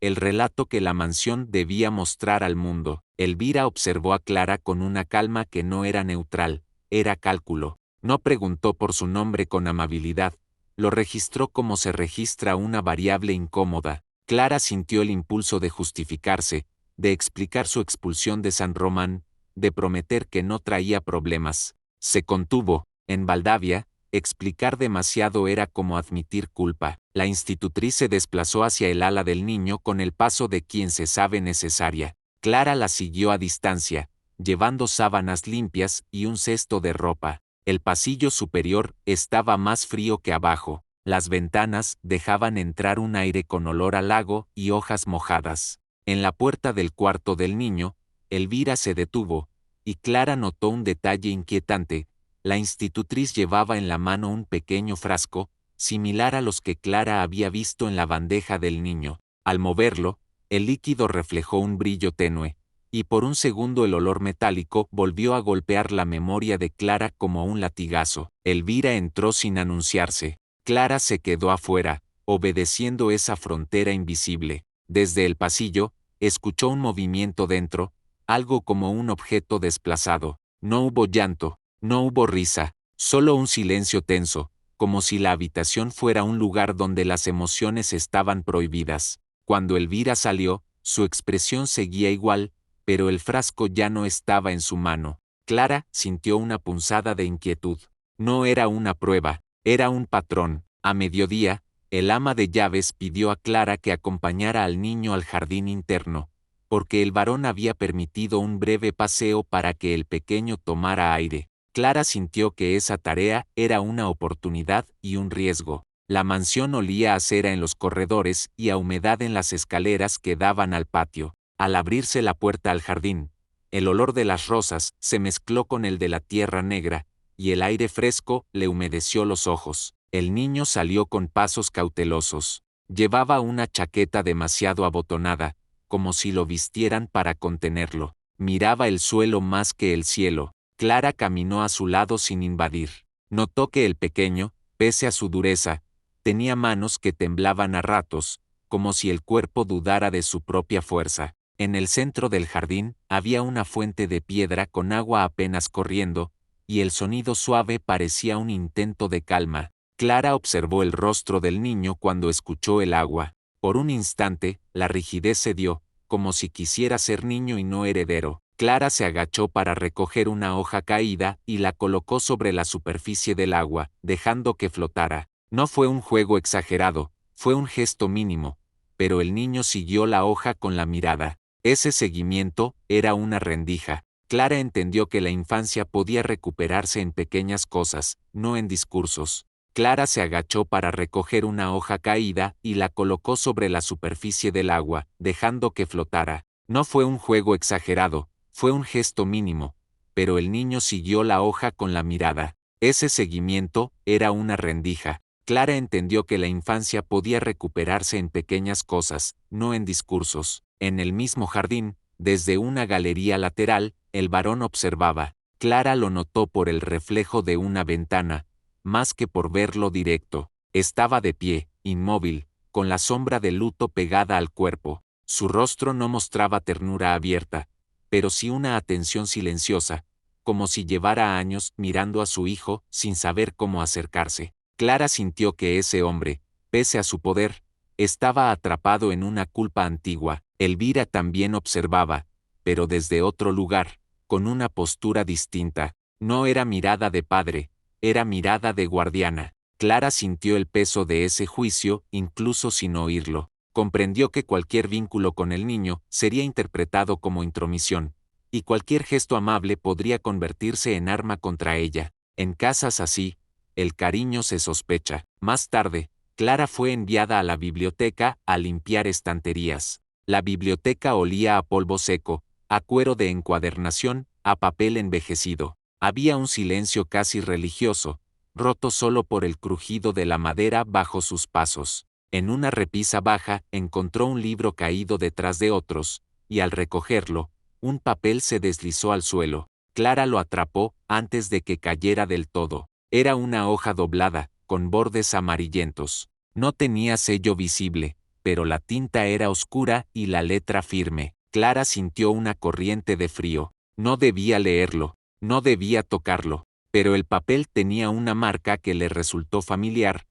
el relato que la mansión debía mostrar al mundo. Elvira observó a Clara con una calma que no era neutral, era cálculo. No preguntó por su nombre con amabilidad, lo registró como se registra una variable incómoda. Clara sintió el impulso de justificarse, de explicar su expulsión de San Román, de prometer que no traía problemas. Se contuvo. En Valdavia, explicar demasiado era como admitir culpa. La institutriz se desplazó hacia el ala del niño con el paso de quien se sabe necesaria. Clara la siguió a distancia, llevando sábanas limpias y un cesto de ropa. El pasillo superior estaba más frío que abajo. Las ventanas dejaban entrar un aire con olor a lago y hojas mojadas. En la puerta del cuarto del niño, Elvira se detuvo, y Clara notó un detalle inquietante. La institutriz llevaba en la mano un pequeño frasco, similar a los que Clara había visto en la bandeja del niño. Al moverlo, el líquido reflejó un brillo tenue, y por un segundo el olor metálico volvió a golpear la memoria de Clara como un latigazo. Elvira entró sin anunciarse. Clara se quedó afuera, obedeciendo esa frontera invisible. Desde el pasillo, escuchó un movimiento dentro, algo como un objeto desplazado. No hubo llanto, no hubo risa, solo un silencio tenso, como si la habitación fuera un lugar donde las emociones estaban prohibidas. Cuando Elvira salió, su expresión seguía igual, pero el frasco ya no estaba en su mano. Clara sintió una punzada de inquietud. No era una prueba, era un patrón. A mediodía, el ama de llaves pidió a Clara que acompañara al niño al jardín interno, porque el varón había permitido un breve paseo para que el pequeño tomara aire. Clara sintió que esa tarea era una oportunidad y un riesgo. La mansión olía a cera en los corredores y a humedad en las escaleras que daban al patio. Al abrirse la puerta al jardín, el olor de las rosas se mezcló con el de la tierra negra, y el aire fresco le humedeció los ojos. El niño salió con pasos cautelosos. Llevaba una chaqueta demasiado abotonada, como si lo vistieran para contenerlo. Miraba el suelo más que el cielo. Clara caminó a su lado sin invadir. Notó que el pequeño, pese a su dureza, tenía manos que temblaban a ratos, como si el cuerpo dudara de su propia fuerza. En el centro del jardín había una fuente de piedra con agua apenas corriendo, y el sonido suave parecía un intento de calma. Clara observó el rostro del niño cuando escuchó el agua. Por un instante, la rigidez cedió, como si quisiera ser niño y no heredero. Clara se agachó para recoger una hoja caída y la colocó sobre la superficie del agua, dejando que flotara. No fue un juego exagerado, fue un gesto mínimo, pero el niño siguió la hoja con la mirada. Ese seguimiento era una rendija. Clara entendió que la infancia podía recuperarse en pequeñas cosas, no en discursos. Clara se agachó para recoger una hoja caída y la colocó sobre la superficie del agua, dejando que flotara. No fue un juego exagerado, fue un gesto mínimo, pero el niño siguió la hoja con la mirada. Ese seguimiento era una rendija. Clara entendió que la infancia podía recuperarse en pequeñas cosas, no en discursos. En el mismo jardín, desde una galería lateral, el varón observaba. Clara lo notó por el reflejo de una ventana, más que por verlo directo. Estaba de pie, inmóvil, con la sombra de luto pegada al cuerpo. Su rostro no mostraba ternura abierta, pero sí una atención silenciosa, como si llevara años mirando a su hijo sin saber cómo acercarse. Clara sintió que ese hombre, pese a su poder, estaba atrapado en una culpa antigua. Elvira también observaba, pero desde otro lugar, con una postura distinta. No era mirada de padre, era mirada de guardiana. Clara sintió el peso de ese juicio, incluso sin oírlo. Comprendió que cualquier vínculo con el niño sería interpretado como intromisión, y cualquier gesto amable podría convertirse en arma contra ella. En casas así, el cariño se sospecha. Más tarde, Clara fue enviada a la biblioteca a limpiar estanterías. La biblioteca olía a polvo seco, a cuero de encuadernación, a papel envejecido. Había un silencio casi religioso, roto solo por el crujido de la madera bajo sus pasos. En una repisa baja encontró un libro caído detrás de otros, y al recogerlo, un papel se deslizó al suelo. Clara lo atrapó antes de que cayera del todo. Era una hoja doblada, con bordes amarillentos. No tenía sello visible, pero la tinta era oscura y la letra firme. Clara sintió una corriente de frío. No debía leerlo, no debía tocarlo, pero el papel tenía una marca que le resultó familiar,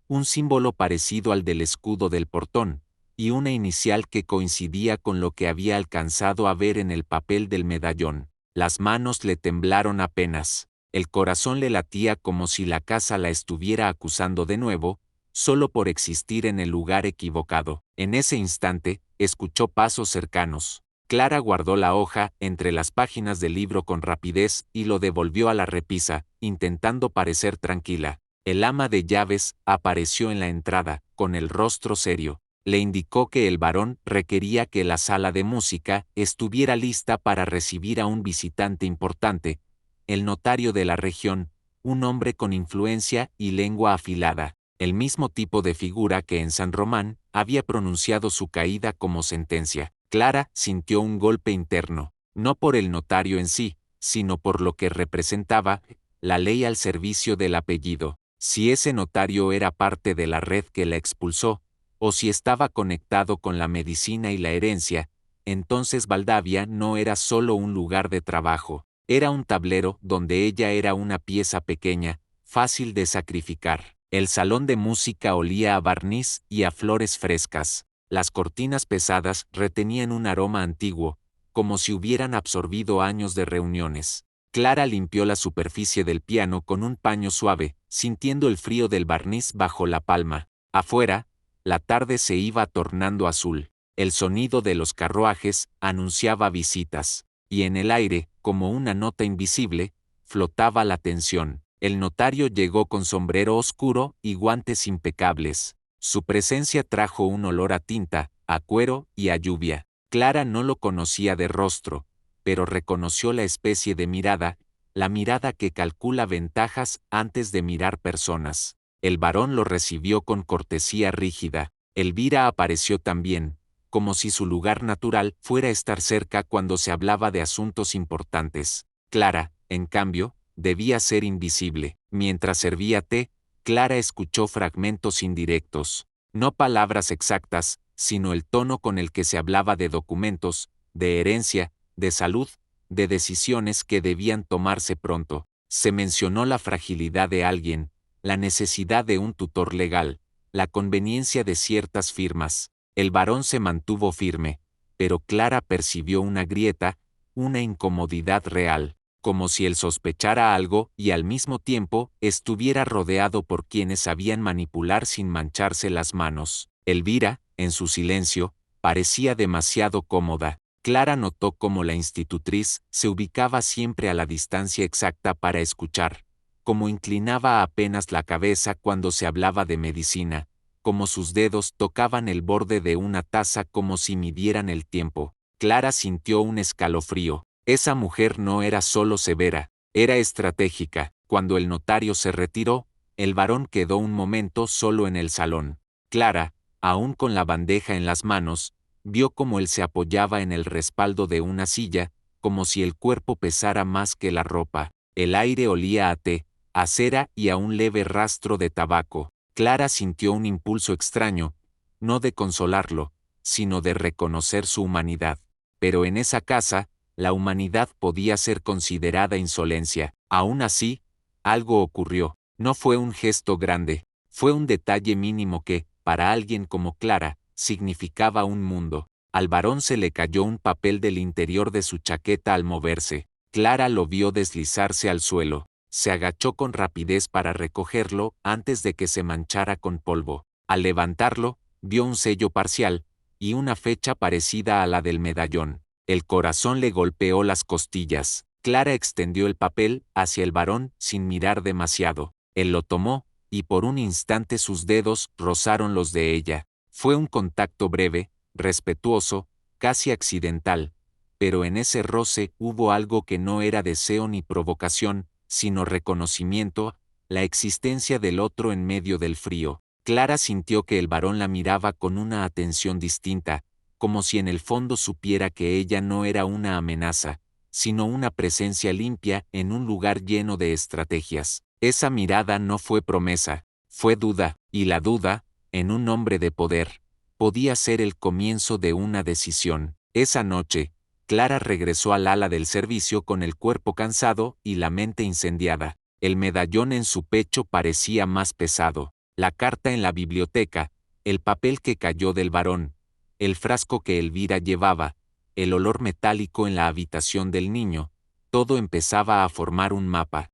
un símbolo parecido al del escudo del portón, y una inicial que coincidía con lo que había alcanzado a ver en el papel del medallón. Las manos le temblaron apenas. El corazón le latía como si la casa la estuviera acusando de nuevo, solo por existir en el lugar equivocado. En ese instante, escuchó pasos cercanos. Clara guardó la hoja entre las páginas del libro con rapidez y lo devolvió a la repisa, intentando parecer tranquila. El ama de llaves apareció en la entrada, con el rostro serio. Le indicó que el varón requería que la sala de música estuviera lista para recibir a un visitante importante, el notario de la región, un hombre con influencia y lengua afilada, el mismo tipo de figura que en San Román había pronunciado su caída como sentencia. Clara sintió un golpe interno, no por el notario en sí, sino por lo que representaba, la ley al servicio del apellido. Si ese notario era parte de la red que la expulsó, o si estaba conectado con la medicina y la herencia, entonces Valdavia no era solo un lugar de trabajo, era un tablero donde ella era una pieza pequeña, fácil de sacrificar. El salón de música olía a barniz y a flores frescas. Las cortinas pesadas retenían un aroma antiguo, como si hubieran absorbido años de reuniones. Clara limpió la superficie del piano con un paño suave, sintiendo el frío del barniz bajo la palma. Afuera, la tarde se iba tornando azul. El sonido de los carruajes anunciaba visitas, y en el aire, como una nota invisible, flotaba la tensión. El notario llegó con sombrero oscuro y guantes impecables. Su presencia trajo un olor a tinta, a cuero y a lluvia. Clara no lo conocía de rostro, pero reconoció la especie de mirada, la mirada que calcula ventajas antes de mirar personas. El varón lo recibió con cortesía rígida. Elvira apareció también, como si su lugar natural fuera estar cerca cuando se hablaba de asuntos importantes. Clara, en cambio, debía ser invisible. Mientras servía té, Clara escuchó fragmentos indirectos, no palabras exactas, sino el tono con el que se hablaba de documentos, de herencia, de salud, de decisiones que debían tomarse pronto. Se mencionó la fragilidad de alguien, la necesidad de un tutor legal, la conveniencia de ciertas firmas. El varón se mantuvo firme, pero Clara percibió una grieta, una incomodidad real, como si él sospechara algo y al mismo tiempo estuviera rodeado por quienes sabían manipular sin mancharse las manos. Elvira, en su silencio, parecía demasiado cómoda. Clara notó cómo la institutriz se ubicaba siempre a la distancia exacta para escuchar, cómo inclinaba apenas la cabeza cuando se hablaba de medicina, como sus dedos tocaban el borde de una taza como si midieran el tiempo. Clara sintió un escalofrío. Esa mujer no era solo severa, era estratégica. Cuando el notario se retiró, el varón quedó un momento solo en el salón. Clara, aún con la bandeja en las manos, vio cómo él se apoyaba en el respaldo de una silla, como si el cuerpo pesara más que la ropa. El aire olía a té, a cera y a un leve rastro de tabaco. Clara sintió un impulso extraño, no de consolarlo, sino de reconocer su humanidad. Pero en esa casa, la humanidad podía ser considerada insolencia. Aún así, algo ocurrió. No fue un gesto grande, fue un detalle mínimo que, para alguien como Clara, significaba un mundo. Al varón se le cayó un papel del interior de su chaqueta al moverse. Clara lo vio deslizarse al suelo. Se agachó con rapidez para recogerlo antes de que se manchara con polvo. Al levantarlo, vio un sello parcial y una fecha parecida a la del medallón. El corazón le golpeó las costillas. Clara extendió el papel hacia el varón sin mirar demasiado. Él lo tomó, y por un instante sus dedos rozaron los de ella. Fue un contacto breve, respetuoso, casi accidental, pero en ese roce hubo algo que no era deseo ni provocación, sino reconocimiento, la existencia del otro en medio del frío. Clara sintió que el varón la miraba con una atención distinta, como si en el fondo supiera que ella no era una amenaza, sino una presencia limpia en un lugar lleno de estrategias. Esa mirada no fue promesa, fue duda, y la duda, en un hombre de poder, podía ser el comienzo de una decisión. Esa noche, Clara regresó al ala del servicio con el cuerpo cansado y la mente incendiada. El medallón en su pecho parecía más pesado, la carta en la biblioteca, el papel que cayó del varón, el frasco que Elvira llevaba, el olor metálico en la habitación del niño, todo empezaba a formar un mapa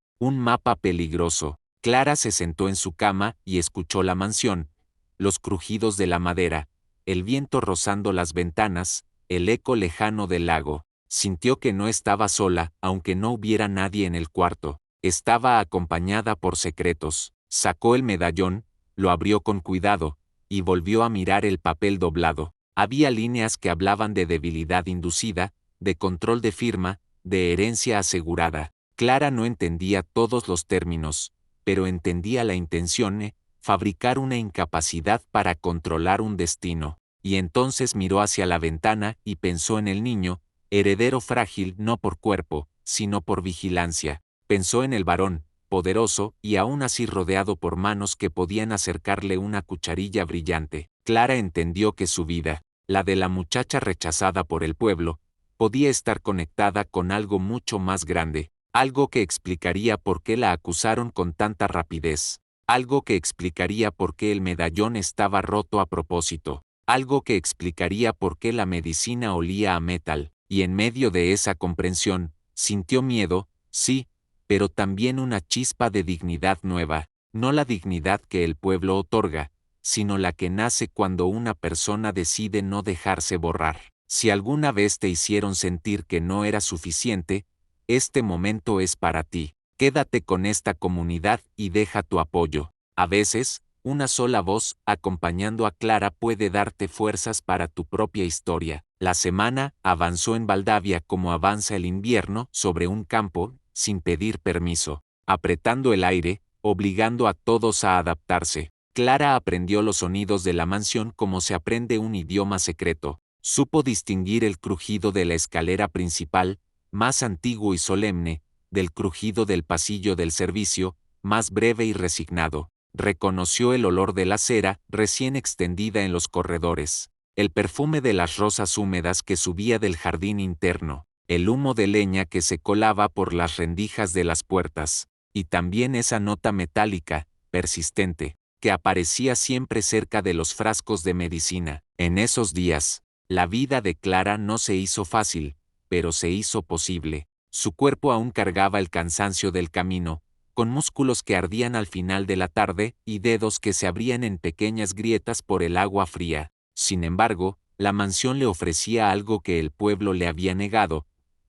peligroso. Clara se sentó en su cama y escuchó la mansión, los crujidos de la madera, el viento rozando las ventanas, el eco lejano del lago. Sintió que no estaba sola, aunque no hubiera nadie en el cuarto. Estaba acompañada por secretos. Sacó el medallón, lo abrió con cuidado, y volvió a mirar el papel doblado. Había líneas que hablaban de debilidad inducida, de control de firma, de herencia asegurada. Clara no entendía todos los términos, pero entendía la intención, fabricar una incapacidad para controlar un destino. Y entonces miró hacia la ventana y pensó en el niño, heredero frágil no por cuerpo, sino por vigilancia. Pensó en el varón, poderoso y aún así rodeado por manos que podían acercarle una cucharilla brillante. Clara entendió que su vida, la de la muchacha rechazada por el pueblo, podía estar conectada con algo mucho más grande, algo que explicaría por qué la acusaron con tanta rapidez, algo que explicaría por qué el medallón estaba roto a propósito, algo que explicaría por qué la medicina olía a metal, y en medio de esa comprensión, sintió miedo, sí, pero también una chispa de dignidad nueva, no la dignidad que el pueblo otorga, sino la que nace cuando una persona decide no dejarse borrar. Si alguna vez te hicieron sentir que no era suficiente, este momento es para ti. Quédate con esta comunidad y deja tu apoyo. A veces, una sola voz, acompañando a Clara, puede darte fuerzas para tu propia historia. La semana avanzó en Valdavia como avanza el invierno sobre un campo, sin pedir permiso, apretando el aire, obligando a todos a adaptarse. Clara aprendió los sonidos de la mansión como se aprende un idioma secreto. Supo distinguir el crujido de la escalera principal, más antiguo y solemne, del crujido del pasillo del servicio, más breve y resignado. Reconoció el olor de la cera, recién extendida en los corredores, el perfume de las rosas húmedas que subía del jardín interno, el humo de leña que se colaba por las rendijas de las puertas, y también esa nota metálica, persistente, que aparecía siempre cerca de los frascos de medicina. En esos días, la vida de Clara no se hizo fácil, pero se hizo posible. Su cuerpo aún cargaba el cansancio del camino, con músculos que ardían al final de la tarde y dedos que se abrían en pequeñas grietas por el agua fría. Sin embargo, la mansión le ofrecía algo que el pueblo le había negado,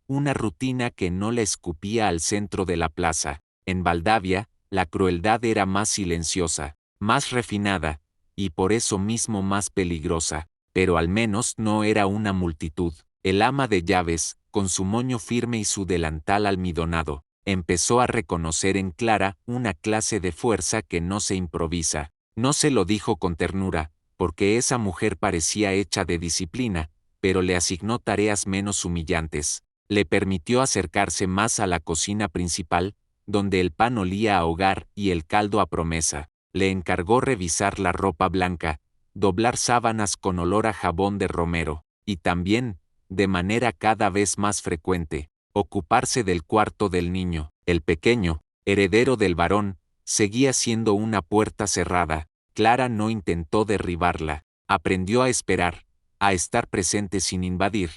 una rutina que no la escupía al centro de la plaza. En Valdavia, la crueldad era más silenciosa, más refinada, y por eso mismo más peligrosa, pero al menos no era una multitud. El ama de llaves, con su moño firme y su delantal almidonado, empezó a reconocer en Clara una clase de fuerza que no se improvisa. No se lo dijo con ternura, porque esa mujer parecía hecha de disciplina, pero le asignó tareas menos humillantes. Le permitió acercarse más a la cocina principal, donde el pan olía a hogar y el caldo a promesa. Le encargó revisar la ropa blanca, doblar sábanas con olor a jabón de romero, y también, de manera cada vez más frecuente, ocuparse del cuarto del niño. El pequeño, heredero del varón, seguía siendo una puerta cerrada. Clara no intentó derribarla. Aprendió a esperar, a estar presente sin invadir,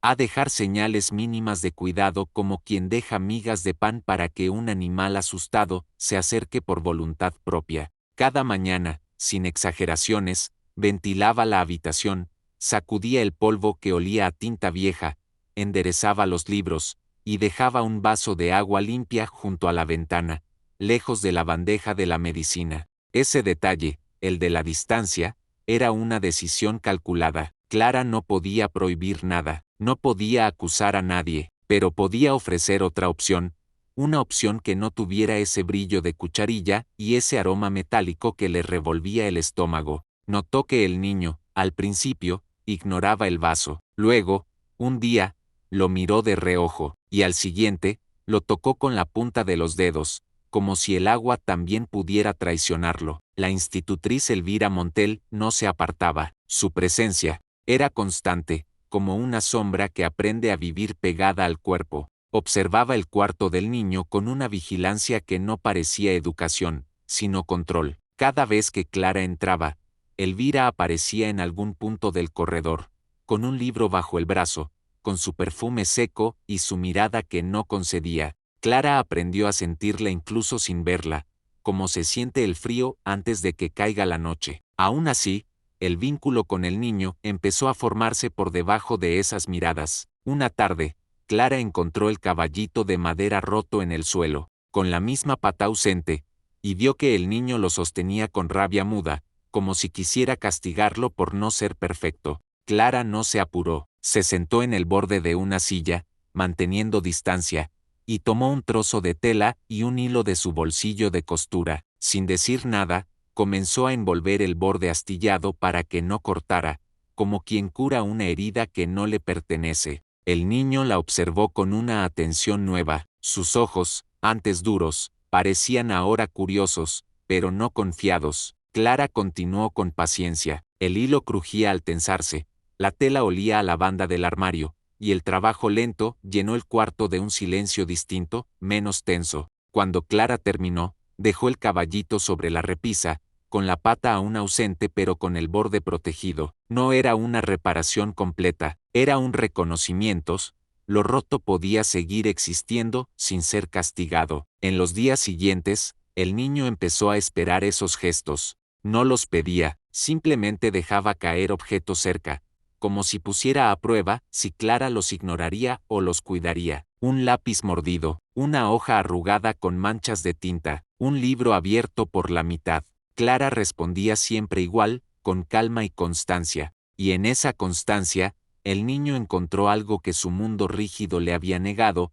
a dejar señales mínimas de cuidado como quien deja migas de pan para que un animal asustado se acerque por voluntad propia. Cada mañana, sin exageraciones, ventilaba la habitación, sacudía el polvo que olía a tinta vieja, enderezaba los libros, y dejaba un vaso de agua limpia junto a la ventana, lejos de la bandeja de la medicina. Ese detalle, el de la distancia, era una decisión calculada. Clara no podía prohibir nada, no podía acusar a nadie, pero podía ofrecer otra opción, una opción que no tuviera ese brillo de cucharilla y ese aroma metálico que le revolvía el estómago. Notó que el niño, al principio, ignoraba el vaso. Luego, un día, lo miró de reojo, y al siguiente, lo tocó con la punta de los dedos, como si el agua también pudiera traicionarlo. La institutriz Elvira Montel no se apartaba. Su presencia era constante, como una sombra que aprende a vivir pegada al cuerpo. Observaba el cuarto del niño con una vigilancia que no parecía educación, sino control. Cada vez que Clara entraba, Elvira aparecía en algún punto del corredor, con un libro bajo el brazo, con su perfume seco y su mirada que no concedía. Clara aprendió a sentirla incluso sin verla, como se siente el frío antes de que caiga la noche. Aún así, el vínculo con el niño empezó a formarse por debajo de esas miradas. Una tarde, Clara encontró el caballito de madera roto en el suelo, con la misma pata ausente, y vio que el niño lo sostenía con rabia muda, como si quisiera castigarlo por no ser perfecto. Clara no se apuró, se sentó en el borde de una silla, manteniendo distancia, y tomó un trozo de tela y un hilo de su bolsillo de costura. Sin decir nada, comenzó a envolver el borde astillado para que no cortara, como quien cura una herida que no le pertenece. El niño la observó con una atención nueva. Sus ojos, antes duros, parecían ahora curiosos, pero no confiados. Clara continuó con paciencia. El hilo crujía al tensarse, La tela olía a lavanda del armario, y el trabajo lento llenó el cuarto de un silencio distinto, menos tenso. Cuando Clara terminó, dejó el caballito sobre la repisa, con la pata aún ausente pero con el borde protegido. No era una reparación completa, era un reconocimiento. Lo roto podía seguir existiendo sin ser castigado. En los días siguientes, el niño empezó a esperar esos gestos. No los pedía, simplemente dejaba caer objetos cerca, como si pusiera a prueba si Clara los ignoraría o los cuidaría. Un lápiz mordido, una hoja arrugada con manchas de tinta, un libro abierto por la mitad. Clara respondía siempre igual, con calma y constancia, y en esa constancia, el niño encontró algo que su mundo rígido le había negado,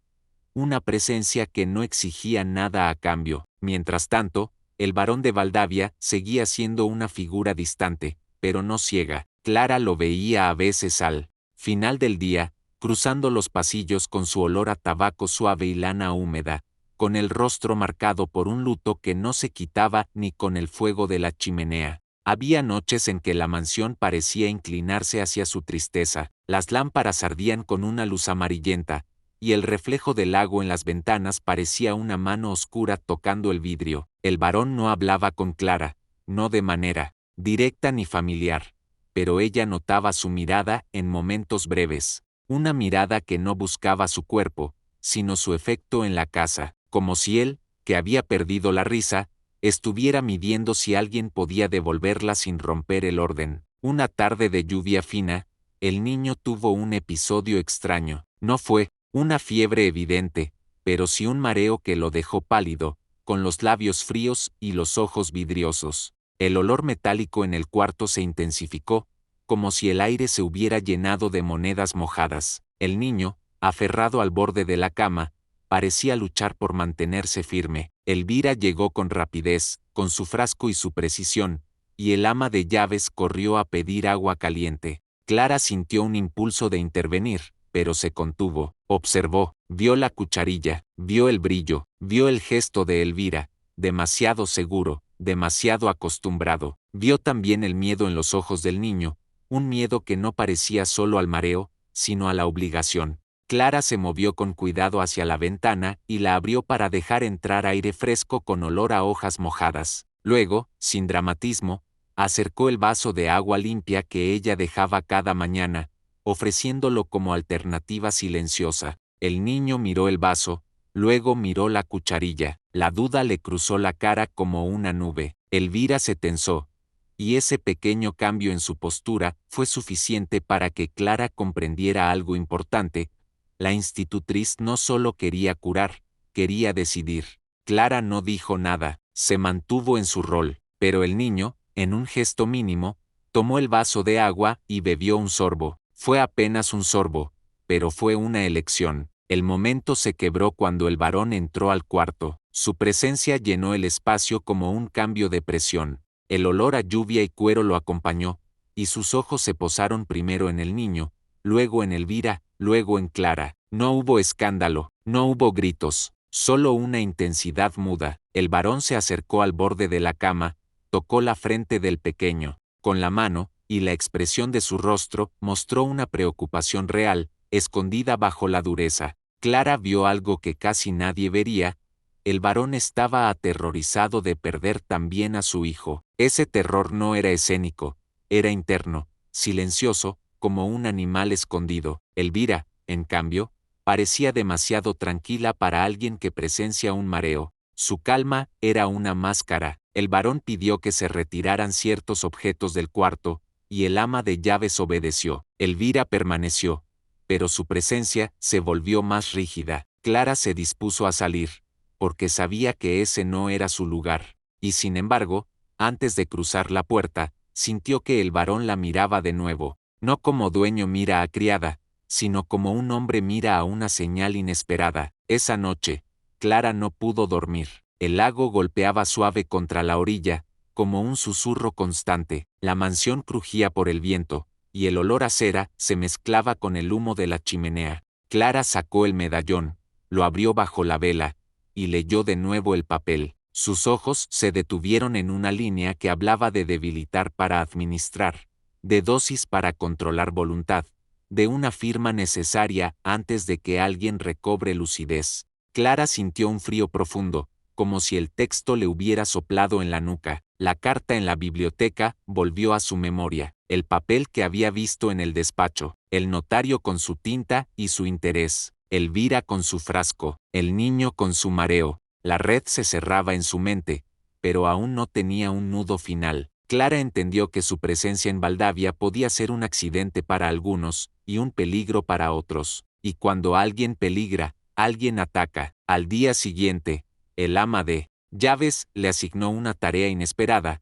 una presencia que no exigía nada a cambio. Mientras tanto, el barón de Valdavia seguía siendo una figura distante, pero no ciega. Clara lo veía a veces al final del día, cruzando los pasillos con su olor a tabaco suave y lana húmeda, con el rostro marcado por un luto que no se quitaba ni con el fuego de la chimenea. Había noches en que la mansión parecía inclinarse hacia su tristeza, las lámparas ardían con una luz amarillenta, y el reflejo del lago en las ventanas parecía una mano oscura tocando el vidrio. El barón no hablaba con Clara, no de manera directa ni familiar, pero ella notaba su mirada en momentos breves, una mirada que no buscaba su cuerpo, sino su efecto en la casa, como si él, que había perdido la risa, estuviera midiendo si alguien podía devolverla sin romper el orden. Una tarde de lluvia fina, el niño tuvo un episodio extraño. No fue una fiebre evidente, pero sí un mareo que lo dejó pálido, con los labios fríos y los ojos vidriosos. El olor metálico en el cuarto se intensificó, como si el aire se hubiera llenado de monedas mojadas. El niño, aferrado al borde de la cama, parecía luchar por mantenerse firme. Elvira llegó con rapidez, con su frasco y su precisión, y el ama de llaves corrió a pedir agua caliente. Clara sintió un impulso de intervenir, pero se contuvo. Observó, vio la cucharilla, vio el brillo, vio el gesto de Elvira, demasiado seguro, demasiado acostumbrado. Vio también el miedo en los ojos del niño, un miedo que no parecía solo al mareo, sino a la obligación. Clara se movió con cuidado hacia la ventana y la abrió para dejar entrar aire fresco con olor a hojas mojadas. Luego, sin dramatismo, acercó el vaso de agua limpia que ella dejaba cada mañana, ofreciéndolo como alternativa silenciosa. El niño miró el vaso, luego miró la cucharilla. La duda le cruzó la cara como una nube. Elvira se tensó, y ese pequeño cambio en su postura fue suficiente para que Clara comprendiera algo importante. La institutriz no solo quería curar, quería decidir. Clara no dijo nada, se mantuvo en su rol, pero el niño, en un gesto mínimo, tomó el vaso de agua y bebió un sorbo. Fue apenas un sorbo, pero fue una elección. El momento se quebró cuando el varón entró al cuarto. Su presencia llenó el espacio como un cambio de presión. El olor a lluvia y cuero lo acompañó, y sus ojos se posaron primero en el niño, luego en Elvira, luego en Clara. No hubo escándalo, no hubo gritos, solo una intensidad muda. El varón se acercó al borde de la cama, tocó la frente del pequeño, con la mano, y la expresión de su rostro mostró una preocupación real, escondida bajo la dureza. Clara vio algo que casi nadie vería. El varón estaba aterrorizado de perder también a su hijo. Ese terror no era escénico, era interno, silencioso, como un animal escondido. Elvira, en cambio, parecía demasiado tranquila para alguien que presencia un mareo. Su calma era una máscara. El varón pidió que se retiraran ciertos objetos del cuarto, y el ama de llaves obedeció. Elvira permaneció, pero su presencia se volvió más rígida. Clara se dispuso a salir, porque sabía que ese no era su lugar, y sin embargo, antes de cruzar la puerta, sintió que el varón la miraba de nuevo, no como dueño mira a criada, sino como un hombre mira a una señal inesperada. Esa noche, Clara no pudo dormir. El lago golpeaba suave contra la orilla, como un susurro constante. La mansión crujía por el viento, y el olor a cera se mezclaba con el humo de la chimenea. Clara sacó el medallón, lo abrió bajo la vela, y leyó de nuevo el papel. Sus ojos se detuvieron en una línea que hablaba de debilitar para administrar, de dosis para controlar voluntad, de una firma necesaria antes de que alguien recobre lucidez. Clara sintió un frío profundo, como si el texto le hubiera soplado en la nuca. La carta en la biblioteca volvió a su memoria, el papel que había visto en el despacho, el notario con su tinta y su interés, Elvira con su frasco, el niño con su mareo. La red se cerraba en su mente, pero aún no tenía un nudo final. Clara entendió que su presencia en Valdavia podía ser un accidente para algunos y un peligro para otros, y cuando alguien peligra, alguien ataca. Al día siguiente, el ama de llaves le asignó una tarea inesperada: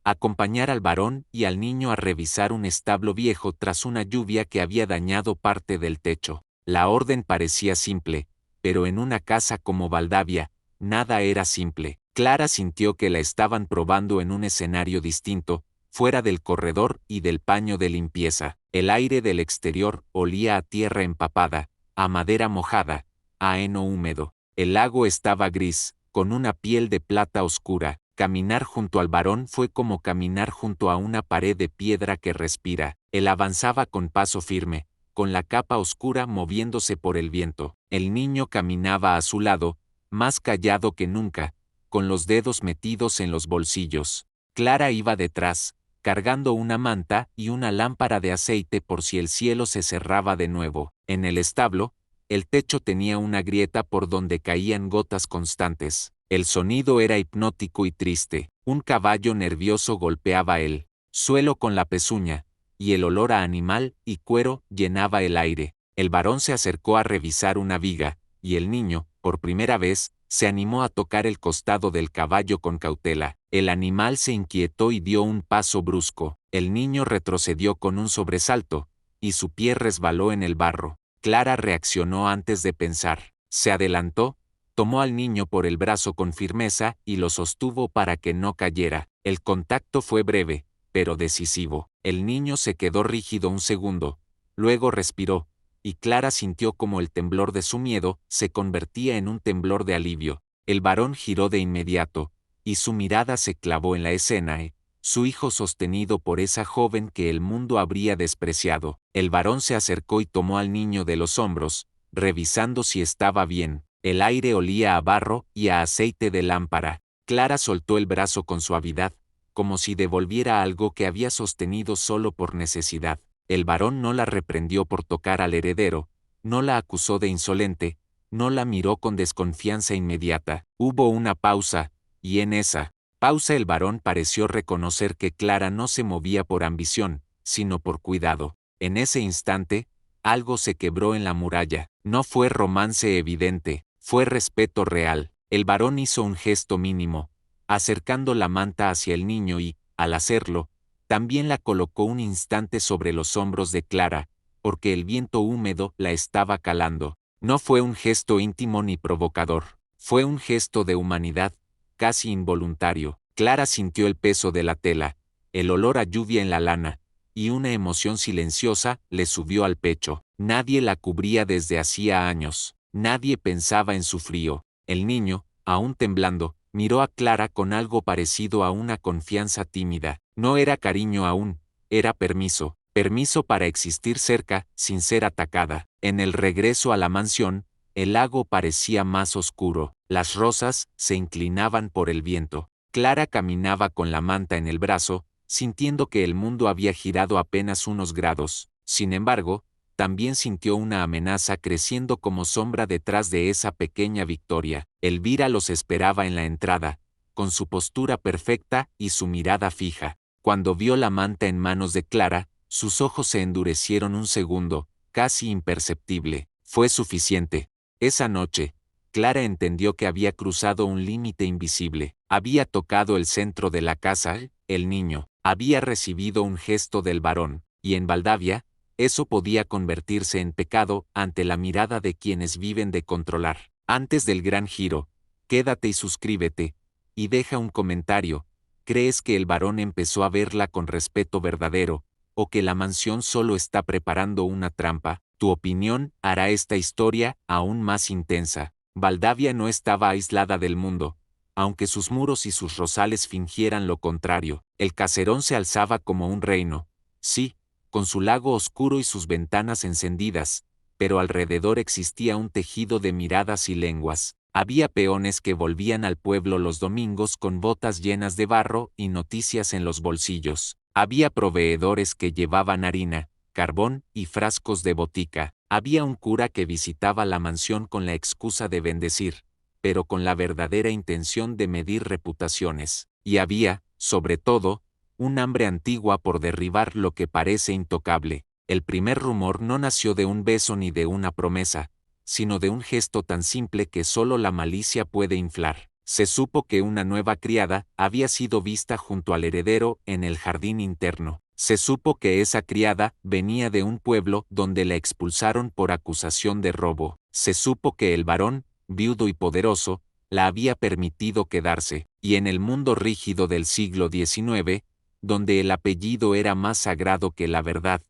acompañar al varón y al niño a revisar un establo viejo tras una lluvia que había dañado parte del techo. La orden parecía simple, pero en una casa como Valdavia, nada era simple. Clara sintió que la estaban probando en un escenario distinto, fuera del corredor y del paño de limpieza. El aire del exterior olía a tierra empapada, a madera mojada, a heno húmedo. El lago estaba gris, con una piel de plata oscura. Caminar junto al varón fue como caminar junto a una pared de piedra que respira. Él avanzaba con paso firme, con la capa oscura moviéndose por el viento. El niño caminaba a su lado, más callado que nunca, con los dedos metidos en los bolsillos. Clara iba detrás, cargando una manta y una lámpara de aceite por si el cielo se cerraba de nuevo. En el establo, el techo tenía una grieta por donde caían gotas constantes. El sonido era hipnótico y triste. Un caballo nervioso golpeaba el suelo con la pezuña, y el olor a animal y cuero llenaba el aire. El varón se acercó a revisar una viga, y el niño, por primera vez, se animó a tocar el costado del caballo con cautela. El animal se inquietó y dio un paso brusco. El niño retrocedió con un sobresalto, y su pie resbaló en el barro. Clara reaccionó antes de pensar. Se adelantó, tomó al niño por el brazo con firmeza y lo sostuvo para que no cayera. El contacto fue breve, pero decisivo. El niño se quedó rígido un segundo, luego respiró, y Clara sintió como el temblor de su miedo se convertía en un temblor de alivio. El varón giró de inmediato, y su mirada se clavó en la escena, su hijo sostenido por esa joven que el mundo habría despreciado. El varón se acercó y tomó al niño de los hombros, revisando si estaba bien. El aire olía a barro y a aceite de lámpara. Clara soltó el brazo con suavidad, como si devolviera algo que había sostenido solo por necesidad. El varón no la reprendió por tocar al heredero, no la acusó de insolente, no la miró con desconfianza inmediata. Hubo una pausa, y en esa pausa el varón pareció reconocer que Clara no se movía por ambición, sino por cuidado. En ese instante, algo se quebró en la muralla. No fue romance evidente, fue respeto real. El varón hizo un gesto mínimo, acercando la manta hacia el niño y, al hacerlo, también la colocó un instante sobre los hombros de Clara, porque el viento húmedo la estaba calando. No fue un gesto íntimo ni provocador, fue un gesto de humanidad, casi involuntario. Clara sintió el peso de la tela, el olor a lluvia en la lana, y una emoción silenciosa le subió al pecho. Nadie la cubría desde hacía años, nadie pensaba en su frío. El niño, aún temblando, miró a Clara con algo parecido a una confianza tímida. No era cariño aún, era permiso, permiso para existir cerca, sin ser atacada. En el regreso a la mansión, el lago parecía más oscuro, las rosas se inclinaban por el viento. Clara caminaba con la manta en el brazo, sintiendo que el mundo había girado apenas unos grados. Sin embargo, también sintió una amenaza creciendo como sombra detrás de esa pequeña victoria. Elvira los esperaba en la entrada, con su postura perfecta y su mirada fija. Cuando vio la manta en manos de Clara, sus ojos se endurecieron un segundo, casi imperceptible. Fue suficiente. Esa noche, Clara entendió que había cruzado un límite invisible. Había tocado el centro de la casa, el niño. Había recibido un gesto del varón, y en Valdavia, eso podía convertirse en pecado ante la mirada de quienes viven de controlar. Antes del gran giro, quédate y suscríbete, y deja un comentario. ¿Crees que el varón empezó a verla con respeto verdadero, o que la mansión solo está preparando una trampa? Tu opinión hará esta historia aún más intensa. Valdavia no estaba aislada del mundo, aunque sus muros y sus rosales fingieran lo contrario. El caserón se alzaba como un reino, Sí, con su lago oscuro y sus ventanas encendidas, pero alrededor existía un tejido de miradas y lenguas. Había peones que volvían al pueblo los domingos con botas llenas de barro y noticias en los bolsillos. Había proveedores que llevaban harina, carbón y frascos de botica. Había un cura que visitaba la mansión con la excusa de bendecir, pero con la verdadera intención de medir reputaciones. Y había, sobre todo, un hambre antigua por derribar lo que parece intocable. El primer rumor no nació de un beso ni de una promesa, sino de un gesto tan simple que solo la malicia puede inflar. Se supo que una nueva criada había sido vista junto al heredero en el jardín interno. Se supo que esa criada venía de un pueblo donde la expulsaron por acusación de robo. Se supo que el varón, viudo y poderoso, la había permitido quedarse, y en el mundo rígido del siglo XIX, donde el apellido era más sagrado que la verdad,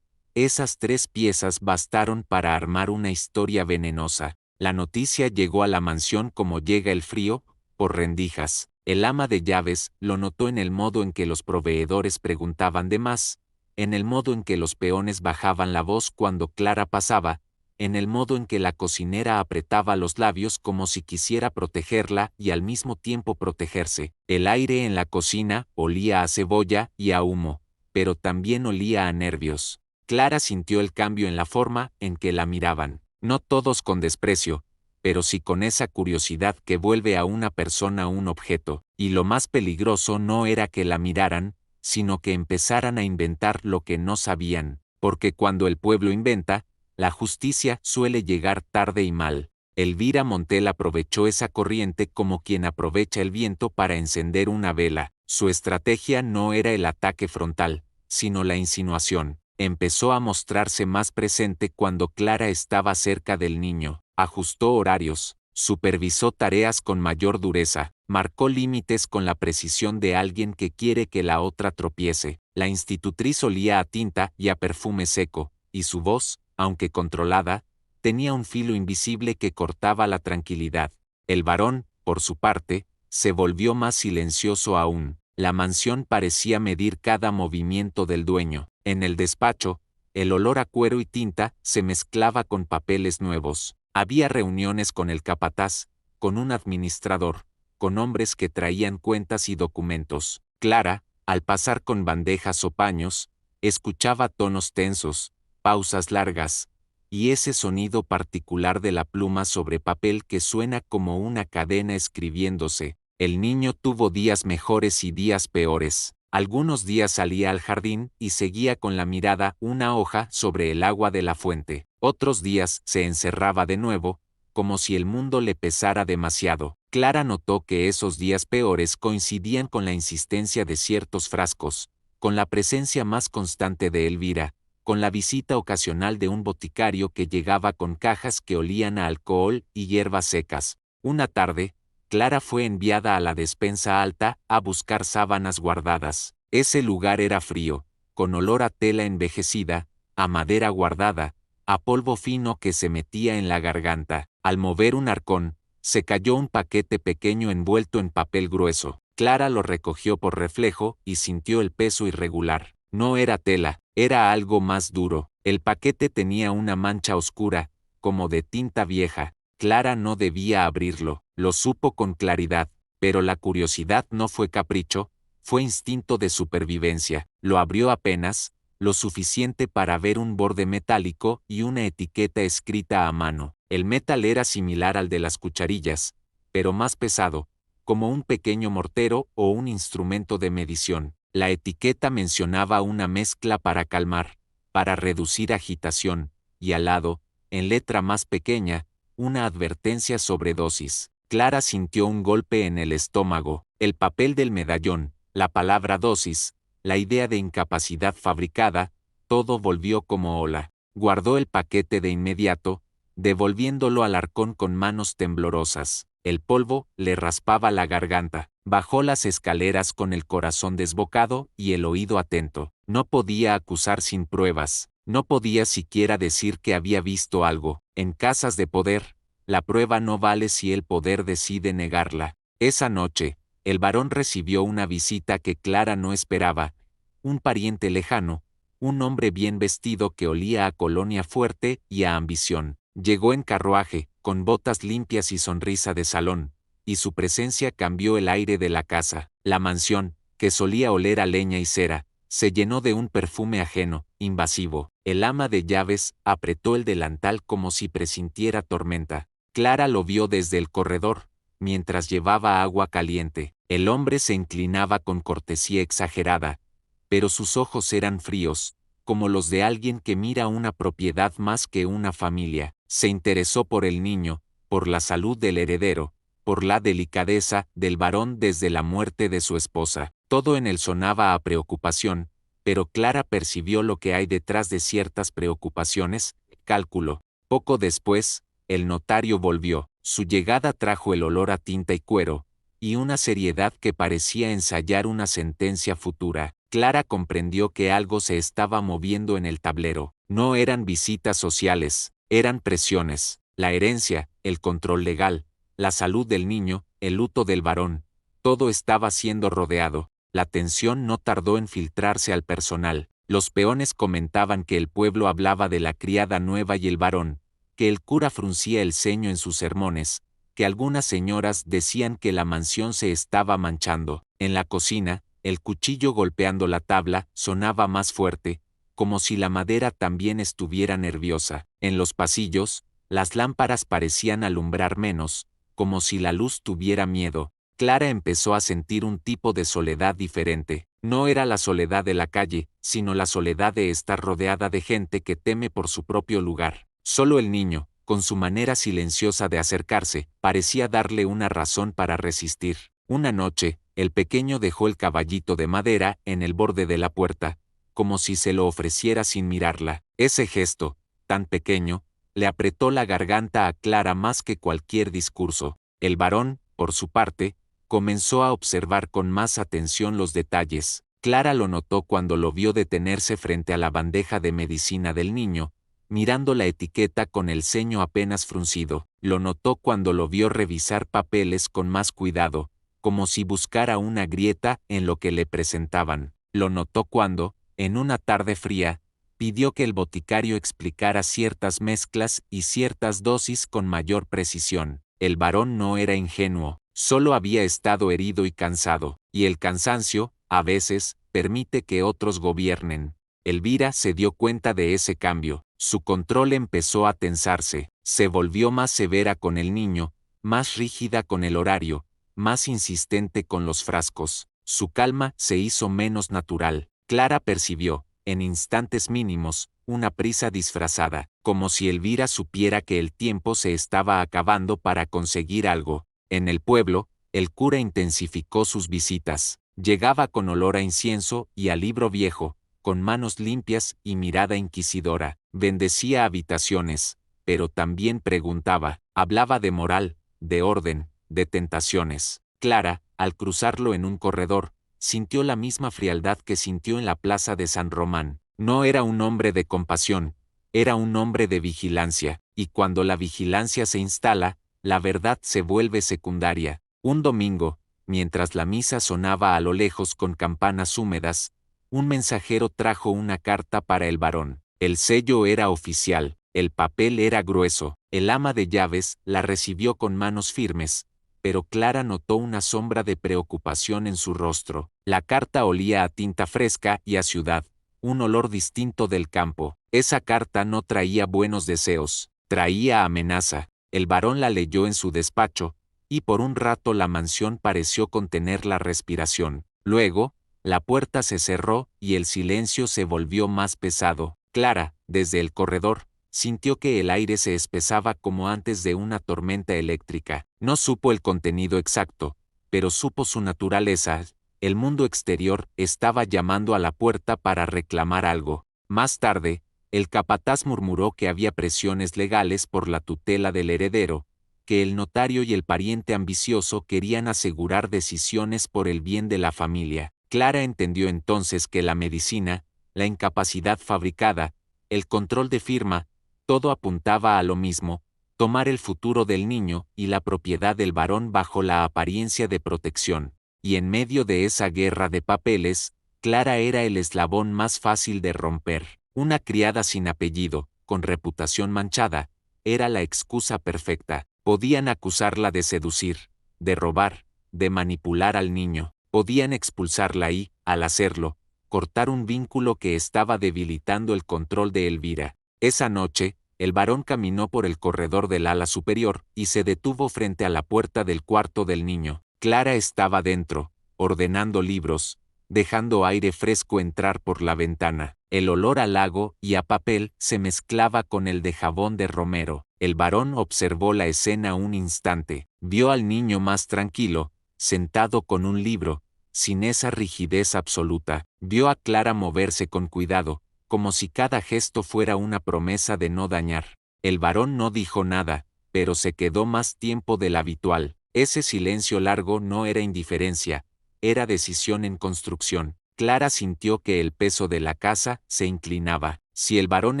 esas 3 piezas bastaron para armar una historia venenosa. La noticia llegó a la mansión como llega el frío, por rendijas. El ama de llaves lo notó en el modo en que los proveedores preguntaban de más, en el modo en que los peones bajaban la voz cuando Clara pasaba, en el modo en que la cocinera apretaba los labios como si quisiera protegerla y al mismo tiempo protegerse. El aire en la cocina olía a cebolla y a humo, pero también olía a nervios. Clara sintió el cambio en la forma en que la miraban, no todos con desprecio, pero sí con esa curiosidad que vuelve a una persona un objeto, y lo más peligroso no era que la miraran, sino que empezaran a inventar lo que no sabían, porque cuando el pueblo inventa, la justicia suele llegar tarde y mal. Elvira Montel aprovechó esa corriente como quien aprovecha el viento para encender una vela. Su estrategia no era el ataque frontal, sino la insinuación. Empezó a mostrarse más presente cuando Clara estaba cerca del niño, ajustó horarios, supervisó tareas con mayor dureza, marcó límites con la precisión de alguien que quiere que la otra tropiece. La institutriz olía a tinta y a perfume seco, y su voz, aunque controlada, tenía un filo invisible que cortaba la tranquilidad. El varón, por su parte, se volvió más silencioso aún. La mansión parecía medir cada movimiento del dueño. En el despacho, el olor a cuero y tinta se mezclaba con papeles nuevos. Había reuniones con el capataz, con un administrador, con hombres que traían cuentas y documentos. Clara, al pasar con bandejas o paños, escuchaba tonos tensos, pausas largas, y ese sonido particular de la pluma sobre papel que suena como una cadena escribiéndose. El niño tuvo días mejores y días peores. Algunos días salía al jardín y seguía con la mirada una hoja sobre el agua de la fuente. Otros días se encerraba de nuevo, como si el mundo le pesara demasiado. Clara notó que esos días peores coincidían con la insistencia de ciertos frascos, con la presencia más constante de Elvira, con la visita ocasional de un boticario que llegaba con cajas que olían a alcohol y hierbas secas. Una tarde, Clara fue enviada a la despensa alta a buscar sábanas guardadas. Ese lugar era frío, con olor a tela envejecida, a madera guardada, a polvo fino que se metía en la garganta. Al mover un arcón, se cayó un paquete pequeño envuelto en papel grueso. Clara lo recogió por reflejo y sintió el peso irregular. No era tela, era algo más duro. El paquete tenía una mancha oscura, como de tinta vieja. Clara no debía abrirlo, lo supo con claridad, pero la curiosidad no fue capricho, fue instinto de supervivencia. Lo abrió apenas, lo suficiente para ver un borde metálico y una etiqueta escrita a mano. El metal era similar al de las cucharillas, pero más pesado, como un pequeño mortero o un instrumento de medición. La etiqueta mencionaba una mezcla para calmar, para reducir agitación, y al lado, en letra más pequeña, una advertencia sobre dosis. Clara sintió un golpe en el estómago. El papel del medallón, la palabra dosis, la idea de incapacidad fabricada, todo volvió como ola. Guardó el paquete de inmediato, devolviéndolo al arcón con manos temblorosas. El polvo le raspaba la garganta. Bajó las escaleras con el corazón desbocado y el oído atento. No podía acusar sin pruebas. No podía siquiera decir que había visto algo. En casas de poder, la prueba no vale si el poder decide negarla. Esa noche, el varón recibió una visita que Clara no esperaba. Un pariente lejano, un hombre bien vestido que olía a colonia fuerte y a ambición. Llegó en carruaje, con botas limpias y sonrisa de salón, y su presencia cambió el aire de la casa. La mansión, que solía oler a leña y cera, se llenó de un perfume ajeno, invasivo. El ama de llaves apretó el delantal como si presintiera tormenta. Clara lo vio desde el corredor, mientras llevaba agua caliente. El hombre se inclinaba con cortesía exagerada, pero sus ojos eran fríos, como los de alguien que mira una propiedad más que una familia. Se interesó por el niño, por la salud del heredero, por la delicadeza del varón desde la muerte de su esposa. Todo en él sonaba a preocupación, pero Clara percibió lo que hay detrás de ciertas preocupaciones, cálculo. Poco después, el notario volvió. Su llegada trajo el olor a tinta y cuero, y una seriedad que parecía ensayar una sentencia futura. Clara comprendió que algo se estaba moviendo en el tablero. No eran visitas sociales, eran presiones, la herencia, el control legal, la salud del niño, el luto del varón. Todo estaba siendo rodeado. La tensión no tardó en filtrarse al personal. Los peones comentaban que el pueblo hablaba de la criada nueva y el varón, que el cura fruncía el ceño en sus sermones, que algunas señoras decían que la mansión se estaba manchando. En la cocina, el cuchillo golpeando la tabla sonaba más fuerte, como si la madera también estuviera nerviosa. En los pasillos, las lámparas parecían alumbrar menos, como si la luz tuviera miedo. Clara empezó a sentir un tipo de soledad diferente. No era la soledad de la calle, sino la soledad de estar rodeada de gente que teme por su propio lugar. Solo el niño, con su manera silenciosa de acercarse, parecía darle una razón para resistir. Una noche, el pequeño dejó el caballito de madera en el borde de la puerta, como si se lo ofreciera sin mirarla. Ese gesto, tan pequeño, le apretó la garganta a Clara más que cualquier discurso. El varón, por su parte, comenzó a observar con más atención los detalles. Clara lo notó cuando lo vio detenerse frente a la bandeja de medicina del niño, mirando la etiqueta con el ceño apenas fruncido. Lo notó cuando lo vio revisar papeles con más cuidado, como si buscara una grieta en lo que le presentaban. Lo notó cuando, en una tarde fría, pidió que el boticario explicara ciertas mezclas y ciertas dosis con mayor precisión. El varón no era ingenuo, solo había estado herido y cansado, y el cansancio, a veces, permite que otros gobiernen. Elvira se dio cuenta de ese cambio. Su control empezó a tensarse, se volvió más severa con el niño, más rígida con el horario, más insistente con los frascos. Su calma se hizo menos natural. Clara percibió, en instantes mínimos, una prisa disfrazada, como si Elvira supiera que el tiempo se estaba acabando para conseguir algo. En el pueblo, el cura intensificó sus visitas. Llegaba con olor a incienso y a libro viejo, con manos limpias y mirada inquisidora. Bendecía habitaciones, pero también preguntaba. Hablaba de moral, de orden, de tentaciones. Clara, al cruzarlo en un corredor, sintió la misma frialdad que sintió en la plaza de San Román. No era un hombre de compasión, era un hombre de vigilancia, y cuando la vigilancia se instala, la verdad se vuelve secundaria. Un domingo, mientras la misa sonaba a lo lejos con campanas húmedas, un mensajero trajo una carta para el varón. El sello era oficial, el papel era grueso. El ama de llaves la recibió con manos firmes, pero Clara notó una sombra de preocupación en su rostro. La carta olía a tinta fresca y a ciudad, un olor distinto del campo. Esa carta no traía buenos deseos, traía amenaza. El varón la leyó en su despacho, y por un rato la mansión pareció contener la respiración. Luego, la puerta se cerró y el silencio se volvió más pesado. Clara, desde el corredor, sintió que el aire se espesaba como antes de una tormenta eléctrica. No supo el contenido exacto, pero supo su naturaleza. El mundo exterior estaba llamando a la puerta para reclamar algo. Más tarde, el capataz murmuró que había presiones legales por la tutela del heredero, que el notario y el pariente ambicioso querían asegurar decisiones por el bien de la familia. Clara entendió entonces que la medicina, la incapacidad fabricada, el control de firma, todo apuntaba a lo mismo, tomar el futuro del niño y la propiedad del varón bajo la apariencia de protección. Y en medio de esa guerra de papeles, Clara era el eslabón más fácil de romper. Una criada sin apellido, con reputación manchada, era la excusa perfecta. Podían acusarla de seducir, de robar, de manipular al niño. Podían expulsarla y, al hacerlo, cortar un vínculo que estaba debilitando el control de Elvira. Esa noche, el varón caminó por el corredor del ala superior y se detuvo frente a la puerta del cuarto del niño. Clara estaba dentro, ordenando libros, dejando aire fresco entrar por la ventana. El olor a lago y a papel se mezclaba con el de jabón de romero. El varón observó la escena un instante. Vio al niño más tranquilo, sentado con un libro, sin esa rigidez absoluta. Vio a Clara moverse con cuidado, como si cada gesto fuera una promesa de no dañar. El varón no dijo nada, pero se quedó más tiempo del habitual. Ese silencio largo no era indiferencia, era decisión en construcción. Clara sintió que el peso de la casa se inclinaba. Si el varón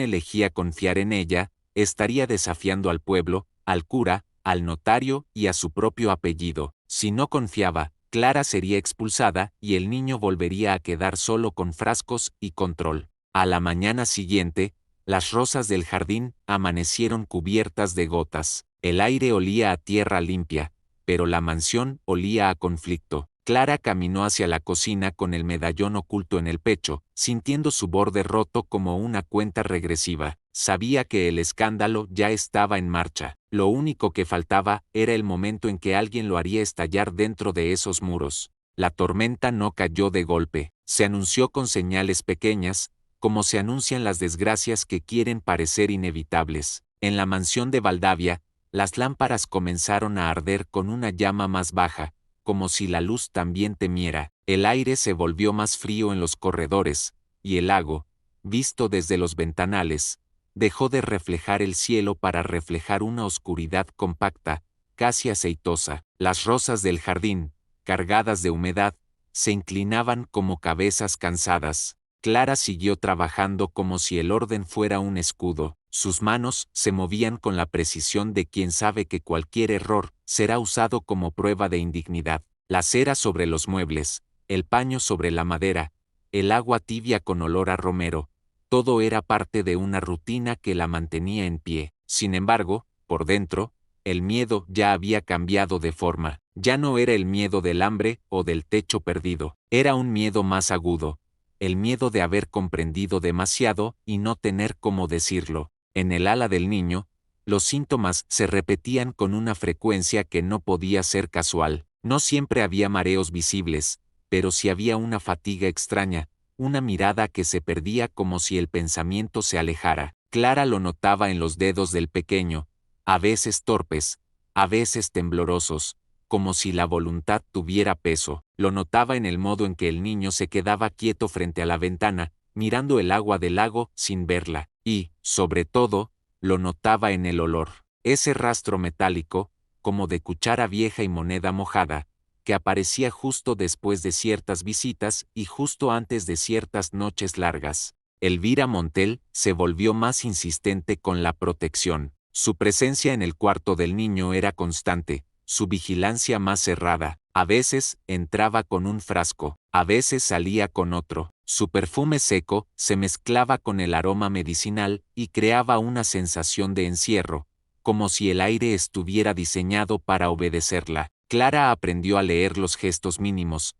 elegía confiar en ella, estaría desafiando al pueblo, al cura, al notario y a su propio apellido. Si no confiaba, Clara sería expulsada y el niño volvería a quedar solo con frascos y control. A la mañana siguiente, las rosas del jardín amanecieron cubiertas de gotas. El aire olía a tierra limpia, pero la mansión olía a conflicto. Clara caminó hacia la cocina con el medallón oculto en el pecho, sintiendo su borde roto como una cuenta regresiva. Sabía que el escándalo ya estaba en marcha. Lo único que faltaba era el momento en que alguien lo haría estallar dentro de esos muros. La tormenta no cayó de golpe. Se anunció con señales pequeñas, como se anuncian las desgracias que quieren parecer inevitables. En la mansión de Valdavia, las lámparas comenzaron a arder con una llama más baja, como si la luz también temiera. El aire se volvió más frío en los corredores, y el lago, visto desde los ventanales, dejó de reflejar el cielo para reflejar una oscuridad compacta, casi aceitosa. Las rosas del jardín, cargadas de humedad, se inclinaban como cabezas cansadas. Clara siguió trabajando como si el orden fuera un escudo. Sus manos se movían con la precisión de quien sabe que cualquier error será usado como prueba de indignidad. La cera sobre los muebles, el paño sobre la madera, el agua tibia con olor a romero, todo era parte de una rutina que la mantenía en pie. Sin embargo, por dentro, el miedo ya había cambiado de forma. Ya no era el miedo del hambre o del techo perdido, era un miedo más agudo. El miedo de haber comprendido demasiado y no tener cómo decirlo. En el ala del niño, los síntomas se repetían con una frecuencia que no podía ser casual. No siempre había mareos visibles, pero sí había una fatiga extraña, una mirada que se perdía como si el pensamiento se alejara. Clara lo notaba en los dedos del pequeño, a veces torpes, a veces temblorosos, como si la voluntad tuviera peso. Lo notaba en el modo en que el niño se quedaba quieto frente a la ventana, mirando el agua del lago sin verla, y, sobre todo, lo notaba en el olor. Ese rastro metálico, como de cuchara vieja y moneda mojada, que aparecía justo después de ciertas visitas y justo antes de ciertas noches largas. Elvira Montel se volvió más insistente con la protección. Su presencia en el cuarto del niño era constante, su vigilancia más cerrada. A veces entraba con un frasco, a veces salía con otro. Su perfume seco se mezclaba con el aroma medicinal y creaba una sensación de encierro, como si el aire estuviera diseñado para obedecerla. Clara aprendió a leer los gestos mínimos,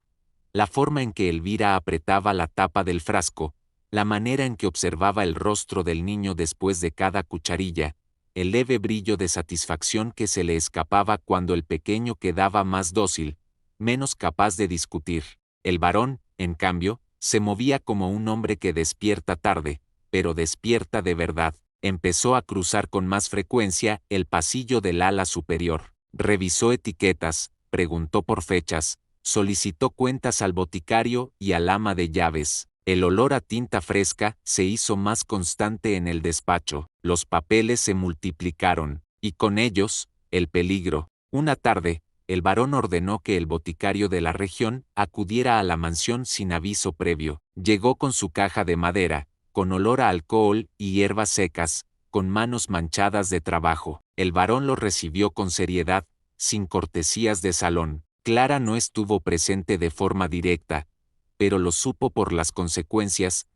la forma en que Elvira apretaba la tapa del frasco, la manera en que observaba el rostro del niño después de cada cucharilla, el leve brillo de satisfacción que se le escapaba cuando el pequeño quedaba más dócil, menos capaz de discutir. El varón, en cambio, se movía como un hombre que despierta tarde, pero despierta de verdad. Empezó a cruzar con más frecuencia el pasillo del ala superior. Revisó etiquetas, preguntó por fechas, solicitó cuentas al boticario y al ama de llaves. El olor a tinta fresca se hizo más constante en el despacho. Los papeles se multiplicaron, y con ellos, el peligro. Una tarde, el varón ordenó que el boticario de la región acudiera a la mansión sin aviso previo. Llegó con su caja de madera, con olor a alcohol y hierbas secas, con manos manchadas de trabajo. El varón lo recibió con seriedad, sin cortesías de salón. Clara no estuvo presente de forma directa, pero lo supo por las consecuencias,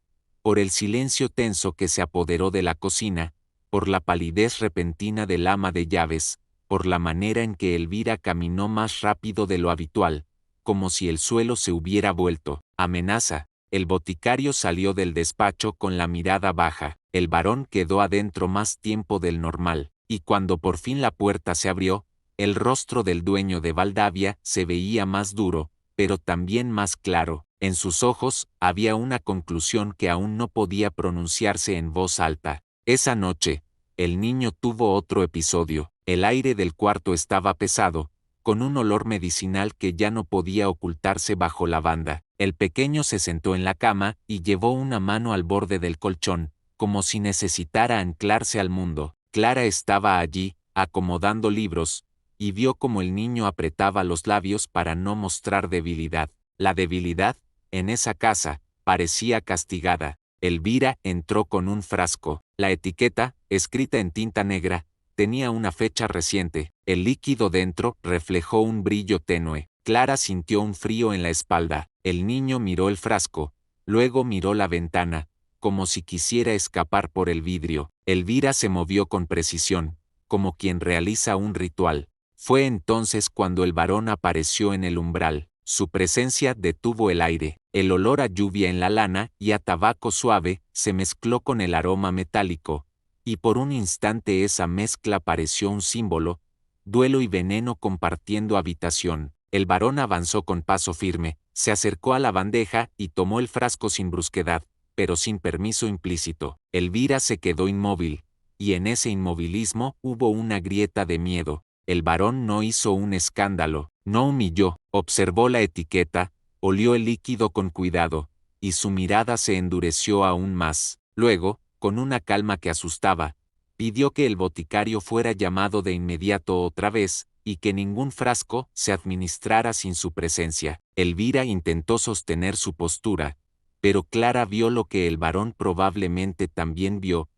por el silencio tenso que se apoderó de la cocina, por la palidez repentina del ama de llaves, por la manera en que Elvira caminó más rápido de lo habitual, como si el suelo se hubiera vuelto amenaza. El boticario salió del despacho con la mirada baja. El varón quedó adentro más tiempo del normal, y cuando por fin la puerta se abrió, el rostro del dueño de Valdavia se veía más duro, pero también más claro. En sus ojos había una conclusión que aún no podía pronunciarse en voz alta. Esa noche, el niño tuvo otro episodio. El aire del cuarto estaba pesado, con un olor medicinal que ya no podía ocultarse bajo la banda. El pequeño se sentó en la cama y llevó una mano al borde del colchón, como si necesitara anclarse al mundo. Clara estaba allí, acomodando libros, y vio cómo el niño apretaba los labios para no mostrar debilidad. La debilidad, en esa casa, parecía castigada. Elvira entró con un frasco. La etiqueta, escrita en tinta negra, tenía una fecha reciente. El líquido dentro reflejó un brillo tenue. Clara sintió un frío en la espalda. El niño miró el frasco, luego miró la ventana, como si quisiera escapar por el vidrio. Elvira se movió con precisión, como quien realiza un ritual. Fue entonces cuando el varón apareció en el umbral. Su presencia detuvo el aire. El olor a lluvia en la lana y a tabaco suave se mezcló con el aroma metálico, y por un instante esa mezcla pareció un símbolo, duelo y veneno compartiendo habitación. El varón avanzó con paso firme, se acercó a la bandeja y tomó el frasco sin brusquedad, pero sin permiso implícito. Elvira se quedó inmóvil, y en ese inmovilismo hubo una grieta de miedo. El varón no hizo un escándalo, no humilló, observó la etiqueta, olió el líquido con cuidado, y su mirada se endureció aún más. Luego, con una calma que asustaba, pidió que el boticario fuera llamado de inmediato otra vez, y que ningún frasco se administrara sin su presencia. Elvira intentó sostener su postura, pero Clara vio lo que el varón probablemente también vio,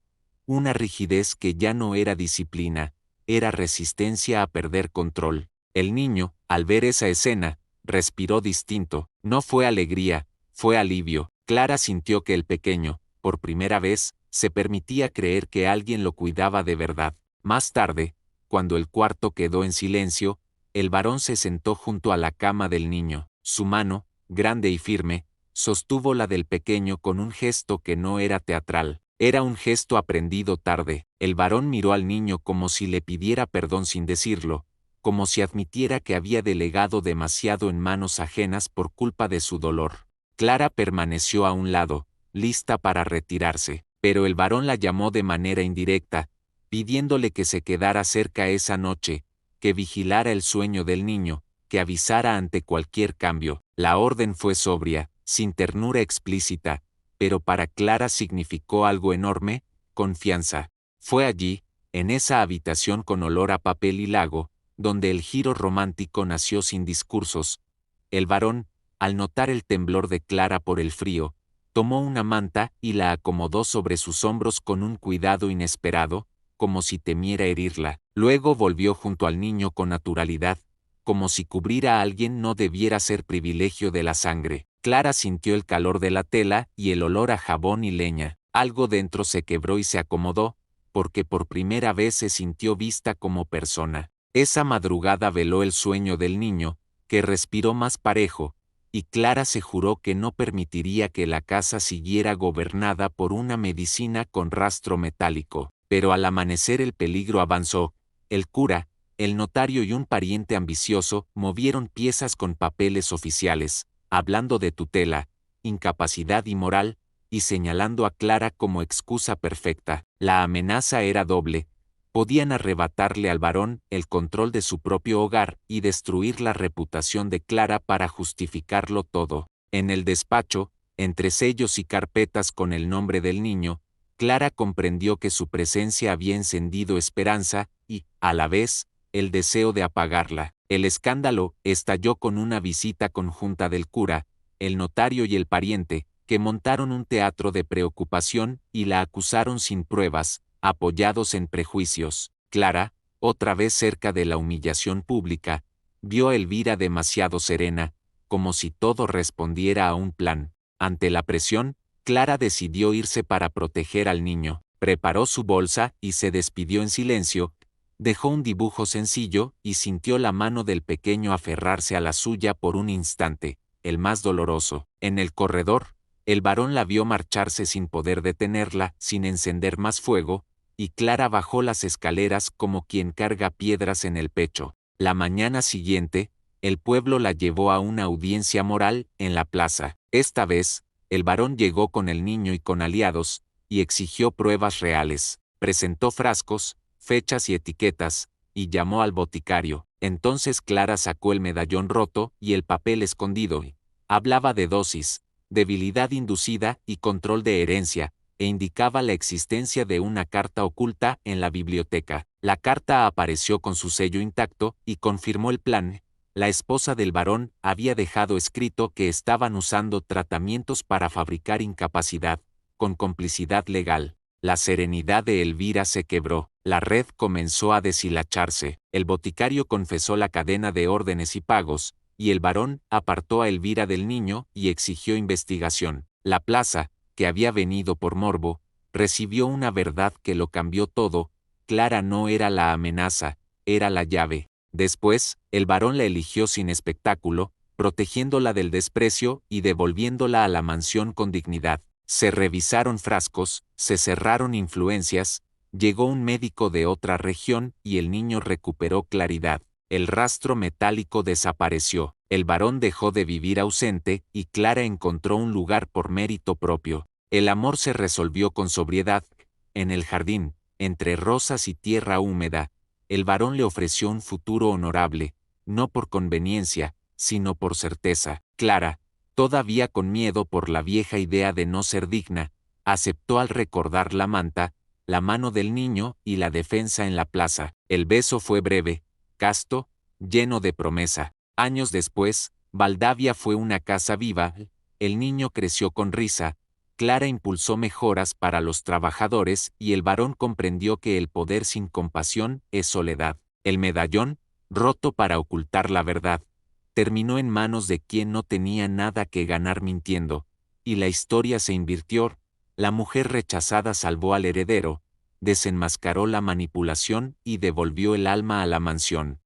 una rigidez que ya no era disciplina, era resistencia a perder control. El niño, al ver esa escena, respiró distinto. No fue alegría, fue alivio. Clara sintió que el pequeño, por primera vez, se permitía creer que alguien lo cuidaba de verdad. Más tarde, cuando el cuarto quedó en silencio, el varón se sentó junto a la cama del niño. Su mano, grande y firme, sostuvo la del pequeño con un gesto que no era teatral. Era un gesto aprendido tarde. El varón miró al niño como si le pidiera perdón sin decirlo, como si admitiera que había delegado demasiado en manos ajenas por culpa de su dolor. Clara permaneció a un lado, lista para retirarse, pero el varón la llamó de manera indirecta, pidiéndole que se quedara cerca esa noche, que vigilara el sueño del niño, que avisara ante cualquier cambio. La orden fue sobria, sin ternura explícita, pero para Clara significó algo enorme: confianza. Fue allí, en esa habitación con olor a papel y lago, donde el giro romántico nació sin discursos. El varón, al notar el temblor de Clara por el frío, tomó una manta y la acomodó sobre sus hombros con un cuidado inesperado, como si temiera herirla. Luego volvió junto al niño con naturalidad, como si cubrir a alguien no debiera ser privilegio de la sangre. Clara sintió el calor de la tela y el olor a jabón y leña. Algo dentro se quebró y se acomodó, porque por primera vez se sintió vista como persona. Esa madrugada veló el sueño del niño, que respiró más parejo, y Clara se juró que no permitiría que la casa siguiera gobernada por una medicina con rastro metálico. Pero al amanecer el peligro avanzó. El cura, el notario y un pariente ambicioso movieron piezas con papeles oficiales, hablando de tutela, incapacidad y moral, y señalando a Clara como excusa perfecta. La amenaza era doble. Podían arrebatarle al varón el control de su propio hogar y destruir la reputación de Clara para justificarlo todo. En el despacho, entre sellos y carpetas con el nombre del niño, Clara comprendió que su presencia había encendido esperanza y, a la vez, el deseo de apagarla. El escándalo estalló con una visita conjunta del cura, el notario y el pariente, que montaron un teatro de preocupación y la acusaron sin pruebas, apoyados en prejuicios. Clara, otra vez cerca de la humillación pública, vio a Elvira demasiado serena, como si todo respondiera a un plan. Ante la presión, Clara decidió irse para proteger al niño. Preparó su bolsa y se despidió en silencio. Dejó un dibujo sencillo y sintió la mano del pequeño aferrarse a la suya por un instante, el más doloroso. En el corredor, el varón la vio marcharse sin poder detenerla, sin encender más fuego, y Clara bajó las escaleras como quien carga piedras en el pecho. La mañana siguiente, el pueblo la llevó a una audiencia moral en la plaza. Esta vez, el varón llegó con el niño y con aliados, y exigió pruebas reales. Presentó frascos, fechas y etiquetas, y llamó al boticario. Entonces Clara sacó el medallón roto y el papel escondido. Hablaba de dosis, debilidad inducida y control de herencia, e indicaba la existencia de una carta oculta en la biblioteca. La carta apareció con su sello intacto y confirmó el plan. La esposa del varón había dejado escrito que estaban usando tratamientos para fabricar incapacidad, con complicidad legal. La serenidad de Elvira se quebró, la red comenzó a deshilacharse, el boticario confesó la cadena de órdenes y pagos, y el varón apartó a Elvira del niño y exigió investigación. La plaza, que había venido por morbo, recibió una verdad que lo cambió todo. Clara no era la amenaza, era la llave. Después, el varón la eligió sin espectáculo, protegiéndola del desprecio y devolviéndola a la mansión con dignidad. Se revisaron frascos, se cerraron influencias, llegó un médico de otra región y el niño recuperó claridad. El rastro metálico desapareció, el varón dejó de vivir ausente y Clara encontró un lugar por mérito propio. El amor se resolvió con sobriedad. En el jardín, entre rosas y tierra húmeda, el varón le ofreció un futuro honorable, no por conveniencia, sino por certeza. Clara, todavía con miedo por la vieja idea de no ser digna, aceptó al recordar la manta, la mano del niño y la defensa en la plaza. El beso fue breve, casto, lleno de promesa. Años después, Valdavia fue una casa viva, el niño creció con risa, Clara impulsó mejoras para los trabajadores y el varón comprendió que el poder sin compasión es soledad. El medallón, roto para ocultar la verdad, terminó en manos de quien no tenía nada que ganar mintiendo, y la historia se invirtió. La mujer rechazada salvó al heredero, desenmascaró la manipulación y devolvió el alma a la mansión.